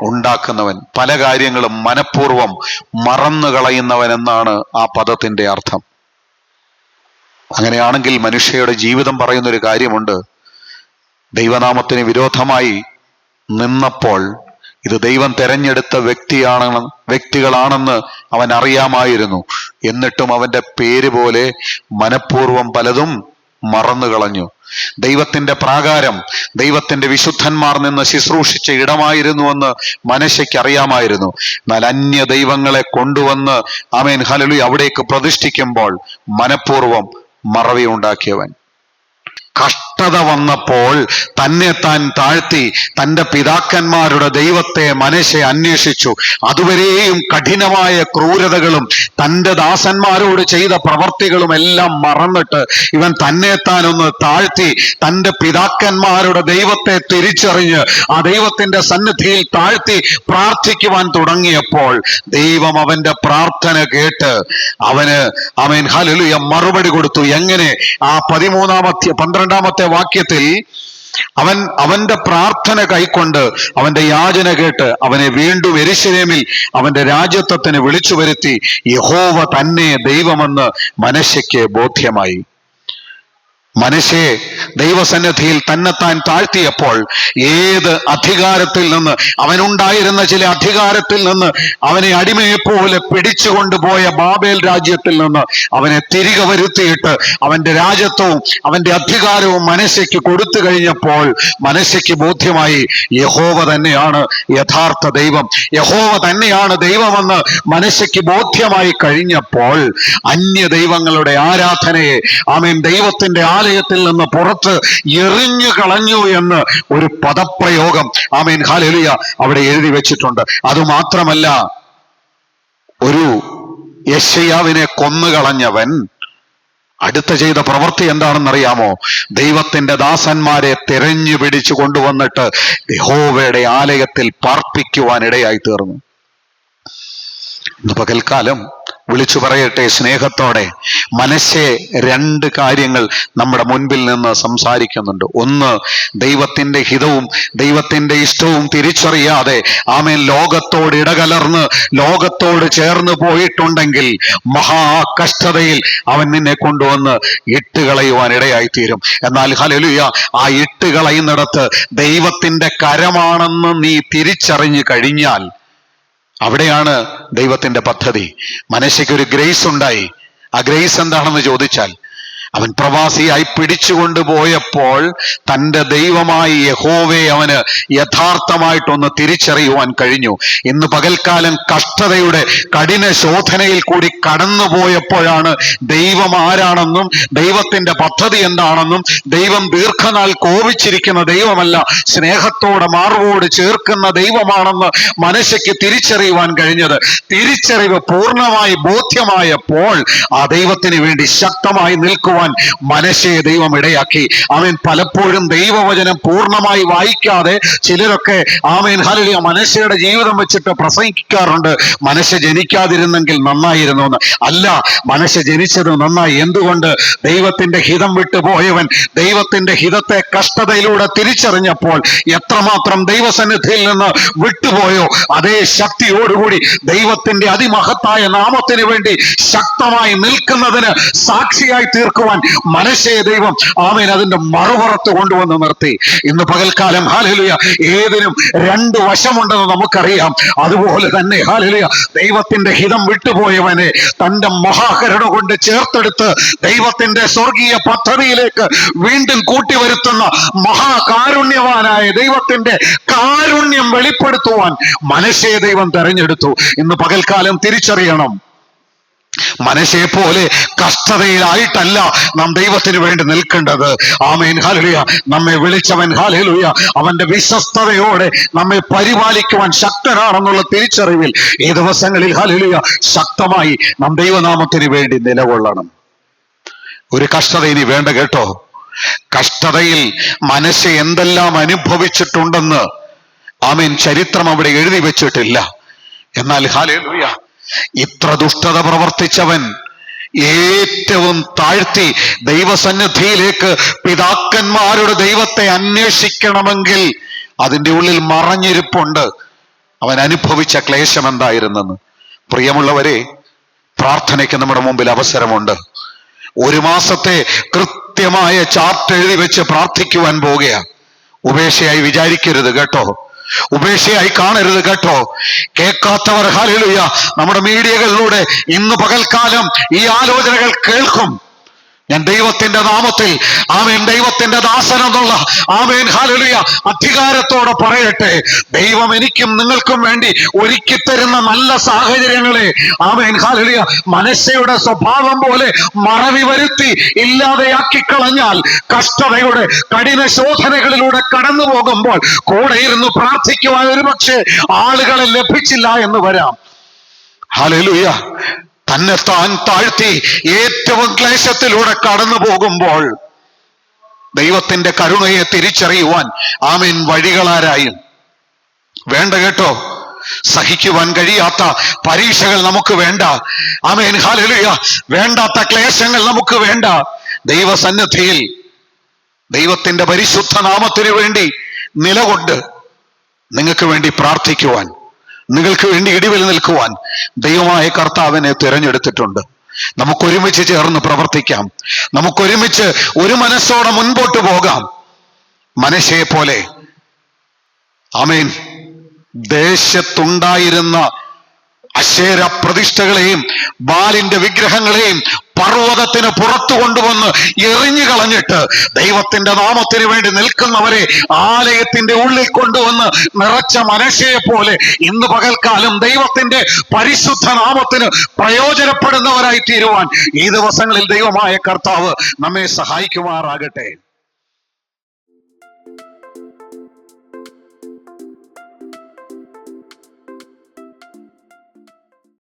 ഉണ്ടാക്കുന്നവൻ, പല കാര്യങ്ങളും മനഃപൂർവം മറന്നു കളയുന്നവൻ എന്നാണ് ആ പദത്തിന്റെ അർത്ഥം. അങ്ങനെയാണെങ്കിൽ മനുഷ്യയുടെ ജീവിതം പറയുന്നൊരു കാര്യമുണ്ട്. ദൈവനാമത്തിന് വിരോധമായി നിന്നപ്പോൾ ഇത് ദൈവം തെരഞ്ഞെടുത്ത വ്യക്തികളാണെന്ന് അവൻ അറിയാമായിരുന്നു. എന്നിട്ടും അവന്റെ പേര് പോലെ മനഃപൂർവം പലതും മറന്നു കളഞ്ഞു. ദൈവത്തിന്റെ പ്രാകാരം ദൈവത്തിന്റെ വിശുദ്ധന്മാർ നിന്ന് ശുശ്രൂഷിച്ച ഇടമായിരുന്നുവെന്ന് മനശ്ശെയ്ക്ക് അറിയാമായിരുന്നു. എന്നാൽ അന്യ ദൈവങ്ങളെ കൊണ്ടുവന്ന് ആമേൻ ഹല്ലേലൂയ അവിടേക്ക് പ്രതിഷ്ഠിക്കുമ്പോൾ മനഃപൂർവം മറവി ഉണ്ടാക്കിയവൻ. കഷ്ടത വന്നപ്പോൾ തന്നെ താൻ താഴ്ത്തി തന്റെ പിതാക്കന്മാരുടെ ദൈവത്തെ മനശ്ശെ അന്വേഷിച്ചു. അതുവരെയും കഠിനമായ ക്രൂരതകളും തന്റെ ദാസന്മാരോട് ചെയ്ത പ്രവർത്തികളും എല്ലാം മറന്നിട്ട് ഇവൻ തന്നെ താൻ ഒന്ന് താഴ്ത്തി തന്റെ പിതാക്കന്മാരുടെ ദൈവത്തെ തിരിച്ചറിഞ്ഞ് ആ ദൈവത്തിന്റെ സന്നിധിയിൽ താഴ്ത്തി പ്രാർത്ഥിക്കുവാൻ തുടങ്ങിയപ്പോൾ ദൈവം അവന്റെ പ്രാർത്ഥന കേട്ട് അവന് ആമേൻ ഹല്ലേലൂയ മറുപടി കൊടുത്തു. എങ്ങനെ? ആ 12ാമത്തെ വാക്യത്തിൽ അവന്റെ പ്രാർത്ഥന കൈക്കൊണ്ട് അവന്റെ യാചന കേട്ട് അവനെ വീണ്ടും യെരൂശലേമിൽ അവന്റെ രാജത്വത്തിന് വിളിച്ചു വരുത്തി യഹോവ തന്നെ ദൈവമെന്ന് മനശ്ശെയ്ക്ക് ബോധ്യമായി. മനശ്ശെ ദൈവസന്നിധിയിൽ തന്നെത്താൻ താഴ്ത്തിയപ്പോൾ ഏത് അധികാരത്തിൽ നിന്ന്, അവനുണ്ടായിരുന്ന ചില അധികാരത്തിൽ നിന്ന്, അവനെ അടിമയെപ്പോലെ പിടിച്ചുകൊണ്ടുപോയ ബാബേൽ രാജ്യത്തിൽ നിന്ന് അവനെ തിരികെ വരുത്തിയിട്ട് അവന്റെ രാജ്യത്വവും അവന്റെ അധികാരവും മനശ്ശെയ്ക്ക് കൊടുത്തു കഴിഞ്ഞപ്പോൾ മനശ്ശെയ്ക്ക് ബോധ്യമായി യഹോവ തന്നെയാണ് യഥാർത്ഥ ദൈവം, യഹോവ തന്നെയാണ് ദൈവമെന്ന് മനശ്ശെയ്ക്ക് ബോധ്യമായി കഴിഞ്ഞപ്പോൾ അന്യ ദൈവങ്ങളുടെ ആരാധനയെ ആമേൻ ദൈവത്തിന്റെ ആലയത്തിൽ നിന്ന് പുറത്ത് എറിഞ്ഞു കളഞ്ഞു എന്ന് ഒരു പദപ്രയോഗം ആമേൻ ഹല്ലേലൂയ അവിടെ എഴുതി വെച്ചിട്ടുണ്ട്. അതുമാത്രമല്ല, ഒരു യെശയ്യാവിനെ കൊന്നുകളഞ്ഞവൻ അടുത്ത ചെയ്ത പ്രവൃത്തി എന്താണെന്നറിയാമോ? ദൈവത്തിന്റെ ദാസന്മാരെ തെരഞ്ഞു പിടിച്ചു കൊണ്ടുവന്നിട്ട് യഹോവയുടെ ആലയത്തിൽ പാർപ്പിക്കുവാൻ ഇടയായി തീർന്നു. ഇന്ന് പകൽക്കാലം വിളിച്ചു പറയട്ടെ സ്നേഹത്തോടെ, മനശ്ശെ 2 കാര്യങ്ങൾ നമ്മുടെ മുൻപിൽ നിന്ന് സംസാരിക്കുന്നുണ്ട്. ഒന്ന്, ദൈവത്തിന്റെ ഹിതവും ദൈവത്തിന്റെ ഇഷ്ടവും തിരിച്ചറിയാതെ ആമേൻ ലോകത്തോട് ഇടകലർന്ന് ലോകത്തോട് ചേർന്ന് പോയിട്ടുണ്ടെങ്കിൽ മഹാകഷ്ടതയിൽ അവൻ നിന്നെ കൊണ്ടുവന്ന് ഇട്ടുകളയുവാൻ ഇടയായിത്തീരും. എന്നാൽ ഹല്ലേലൂയ ആ ഇട്ടുകളയുന്നിടത്ത് ദൈവത്തിന്റെ കരമാണെന്ന് നീ തിരിച്ചറിഞ്ഞു കഴിഞ്ഞാൽ അവിടെയാണ് ദൈവത്തിന്റെ പദ്ധതി. മനശ്ശെയ്ക്ക് ഒരു ഗ്രേസ് ഉണ്ടായി. ആ ഗ്രേസ് എന്താണെന്ന് ചോദിച്ചാൽ അവൻ പ്രവാസിയായി പിടിച്ചുകൊണ്ടുപോയപ്പോൾ തൻ്റെ ദൈവമായി യഹോവയെ അവന് യഥാർത്ഥമായിട്ടൊന്ന് തിരിച്ചറിയുവാൻ കഴിഞ്ഞു. ഇന്ന് പകൽക്കാലം കഷ്ടതയുടെ കഠിന ശോധനയിൽ കൂടി കടന്നുപോയപ്പോഴാണ് ദൈവം ആരാണെന്നും ദൈവത്തിന്റെ പദ്ധതി എന്താണെന്നും ദൈവം ദീർഘനാൾ കോപിച്ചിരിക്കുന്ന ദൈവമല്ല, സ്നേഹത്തോടെ മാർവോട് ചേർക്കുന്ന ദൈവമാണെന്ന് മനശ്ശെക്ക് തിരിച്ചറിയുവാൻ കഴിഞ്ഞത്. തിരിച്ചറിവ് പൂർണ്ണമായി ബോധ്യമായപ്പോൾ ആ ദൈവത്തിന് വേണ്ടി ശക്തമായി നിൽക്കുവാൻ മനശ്ശെയെ ദൈവം ഇടയാക്കി. ആമേൻ. പലപ്പോഴും ദൈവവചനം പൂർണ്ണമായി വായിക്കാതെ ചിലരൊക്കെ ആമേൻ ഹല്ലേലൂയ മനശ്ശെയുടെ ജീവിതം വെച്ചിട്ട് പ്രസംഗിക്കാറുണ്ട്, മനശ്ശെ ജനിക്കാതിരുന്നെങ്കിൽ നന്നായിരുന്നു എന്ന്. അല്ല, മനശ്ശെ ജനിച്ചത് നന്നായി. എന്തുകൊണ്ട്? ദൈവത്തിന്റെ ഹിതം വിട്ടുപോയവൻ ദൈവത്തിന്റെ ഹിതത്തെ കഷ്ടതയിലൂടെ തിരിച്ചറിഞ്ഞപ്പോൾ എത്രമാത്രം ദൈവസന്നിധിയിൽ നിന്ന് വിട്ടുപോയോ അതേ ശക്തിയോടുകൂടി ദൈവത്തിന്റെ അതിമഹത്തായ നാമത്തിന് വേണ്ടി ശക്തമായി നിൽക്കുന്നതിന് സാക്ഷിയായി തീർക്കുവാൻ മനശ്ശെയെ ദൈവം ആമേൻ അതിന്റെ മറുപുറത്ത് കൊണ്ടുവന്ന് നിർത്തി. ഇന്ന് പകൽക്കാലം ഹല്ലേലൂയ ഏതിനും രണ്ട് വശമുണ്ടെന്ന് നമുക്കറിയാം. അതുപോലെ തന്നെ ഹല്ലേലൂയ ദൈവത്തിന്റെ ഹിതം വിട്ടുപോയവനെ തന്റെ മഹാകരുണ കൊണ്ട് ചേർത്തെടുത്ത് ദൈവത്തിന്റെ സ്വർഗീയ പദ്ധതിയിലേക്ക് വീണ്ടും കൂട്ടിവരുത്തുന്ന മഹാകാരുണ്യവാനായ ദൈവത്തിന്റെ കാരുണ്യം വെളിപ്പെടുത്തുവാൻ മനശ്ശെയെ ദൈവം തെരഞ്ഞെടുത്തു. ഇന്ന് പകൽക്കാലം തിരിച്ചറിയണം, മനശ്ശെയെ പോലെ കഷ്ടതയിലായിട്ടല്ല നാം ദൈവത്തിന് വേണ്ടി നിൽക്കേണ്ടത്. Amen hallelujah. നമ്മെ വിളിച്ചവൻ ഹല്ലേലൂയ അവന്റെ വിശ്വസ്തതയോടെ നമ്മെ പരിപാലിക്കുവാൻ ശക്തനാണെന്നുള്ള തിരിച്ചറിവിൽ ഈ ദിവസങ്ങളിൽ ഹല്ലേലൂയ ശക്തമായി നാം ദൈവനാമത്തിന് വേണ്ടി നിലകൊള്ളണം. ഒരു കഷ്ടത ഇനി വേണ്ട കേട്ടോ. കഷ്ടതയിൽ മനശ്ശെ എന്തെല്ലാം അനുഭവിച്ചിട്ടുണ്ടെന്ന് ആമേൻ ചരിത്രം അവിടെ എഴുതി വെച്ചിട്ടില്ല. എന്നാൽ ഹല്ലേലൂയ ഇത്ര ദുഷ്ടത പ്രവർത്തിച്ചവൻ ഏറ്റവും താഴ്ത്തി ദൈവസന്നിധിയിലേക്ക് പിതാക്കന്മാരുടെ ദൈവത്തെ അന്വേഷിക്കണമെങ്കിൽ അതിൻ്റെ ഉള്ളിൽ മറഞ്ഞിരിപ്പുണ്ട് അവൻ അനുഭവിച്ച ക്ലേശം എന്തായിരുന്നെന്ന്. പ്രിയമുള്ളവരെ, പ്രാർത്ഥനയ്ക്ക് നമ്മുടെ മുമ്പിൽ അവസരമുണ്ട്. ഒരു മാസത്തെ കൃത്യമായ ചാർട്ട് എഴുതി വെച്ച് പ്രാർത്ഥിക്കുവാൻ പോകുകയാണ്. ഉപേക്ഷയായി വിചാരിക്കരുത് കേട്ടോ, ഉപേക്ഷയായി കാണരുത് കേട്ടോ. കേൾക്കാത്തവർ ഹല്ലേലൂയ നമ്മുടെ മീഡിയകളിലൂടെ ഇന്ന് പകൽക്കാലം ഈ ആലോചനകൾ കേൾക്കും. ഞാൻ ദൈവത്തിന്റെ നാമത്തിൽ ആമേൻ ദൈവത്തിന്റെ ദാസനെന്നുള്ള ആമേൻ ഹല്ലേലൂയ അധികാരത്തോടെ പറയട്ടെ, ദൈവം എനിക്കും നിങ്ങൾക്കും വേണ്ടി ഒരുക്കി തരുന്ന നല്ല സാഹചര്യങ്ങളെ ആമേൻ ഹല്ലേലൂയ മനശ്ശെയുടെ സ്വഭാവം പോലെ മറവി വരുത്തി ഇല്ലാതെയാക്കി കളഞ്ഞാൽ കഷ്ടതയുടെ കഠിന ശോധനകളിലൂടെ കടന്നു പോകുമ്പോൾ കൂടെ ഇരുന്ന് പ്രാർത്ഥിക്കുവാൻ ഒരുപക്ഷെ ആളുകളെ ലഭിച്ചില്ല എന്ന് വരാം. ഹല്ലേലൂയ. തന്നെ താൻ താഴ്ത്തി ഏറ്റവും ക്ലേശത്തിലൂടെ കടന്നു പോകുമ്പോൾ ദൈവത്തിന്റെ കരുണയെ തിരിച്ചറിയുവാൻ ആമേൻ വഴികളാരായും വേണ്ട കേട്ടോ. സഹിക്കുവാൻ കഴിയാത്ത പരീക്ഷകൾ നമുക്ക് വേണ്ട. Amen hallelujah. വേണ്ടാത്ത ക്ലേശങ്ങൾ നമുക്ക് വേണ്ട. ദൈവസന്നിധിയിൽ ദൈവത്തിന്റെ പരിശുദ്ധ നാമത്തിന് വേണ്ടി നിലകൊണ്ട് നിങ്ങൾക്ക് വേണ്ടി പ്രാർത്ഥിക്കുവാൻ, നിങ്ങൾക്ക് വേണ്ടി ഇടിവിൽ നിൽക്കുവാൻ ദൈവമായ കർത്താവിനെ തിരഞ്ഞെടുത്തിട്ടുണ്ട്. നമുക്കൊരുമിച്ച് ചേർന്ന് പ്രവർത്തിക്കാം. നമുക്കൊരുമിച്ച് ഒരു മനസ്സോടെ മുൻപോട്ട് പോകാം. മനശ്ശെയെ പോലെ ആമേൻ ദേശത്തുണ്ടായിരുന്ന അശേര പ്രതിഷ്ഠകളെയും ബാലിന്റെ വിഗ്രഹങ്ങളെയും പർവ്വതത്തിന് പുറത്തു കൊണ്ടുവന്ന് എറിഞ്ഞു കളഞ്ഞിട്ട് ദൈവത്തിന്റെ നാമത്തിന് വേണ്ടി നിൽക്കുന്നവരെ ആലയത്തിന്റെ ഉള്ളിൽ കൊണ്ടുവന്ന് നിറച്ച മനശ്ശെയെ പോലെ ഇന്ന് പകൽക്കാലം ദൈവത്തിന്റെ പരിശുദ്ധ നാമത്തിന് പ്രയോജനപ്പെടുന്നവരായി തീരുവാൻ ഈ ദിവസങ്ങളിൽ ദൈവമായ കർത്താവ് നമ്മെ സഹായിക്കുമാറാകട്ടെ.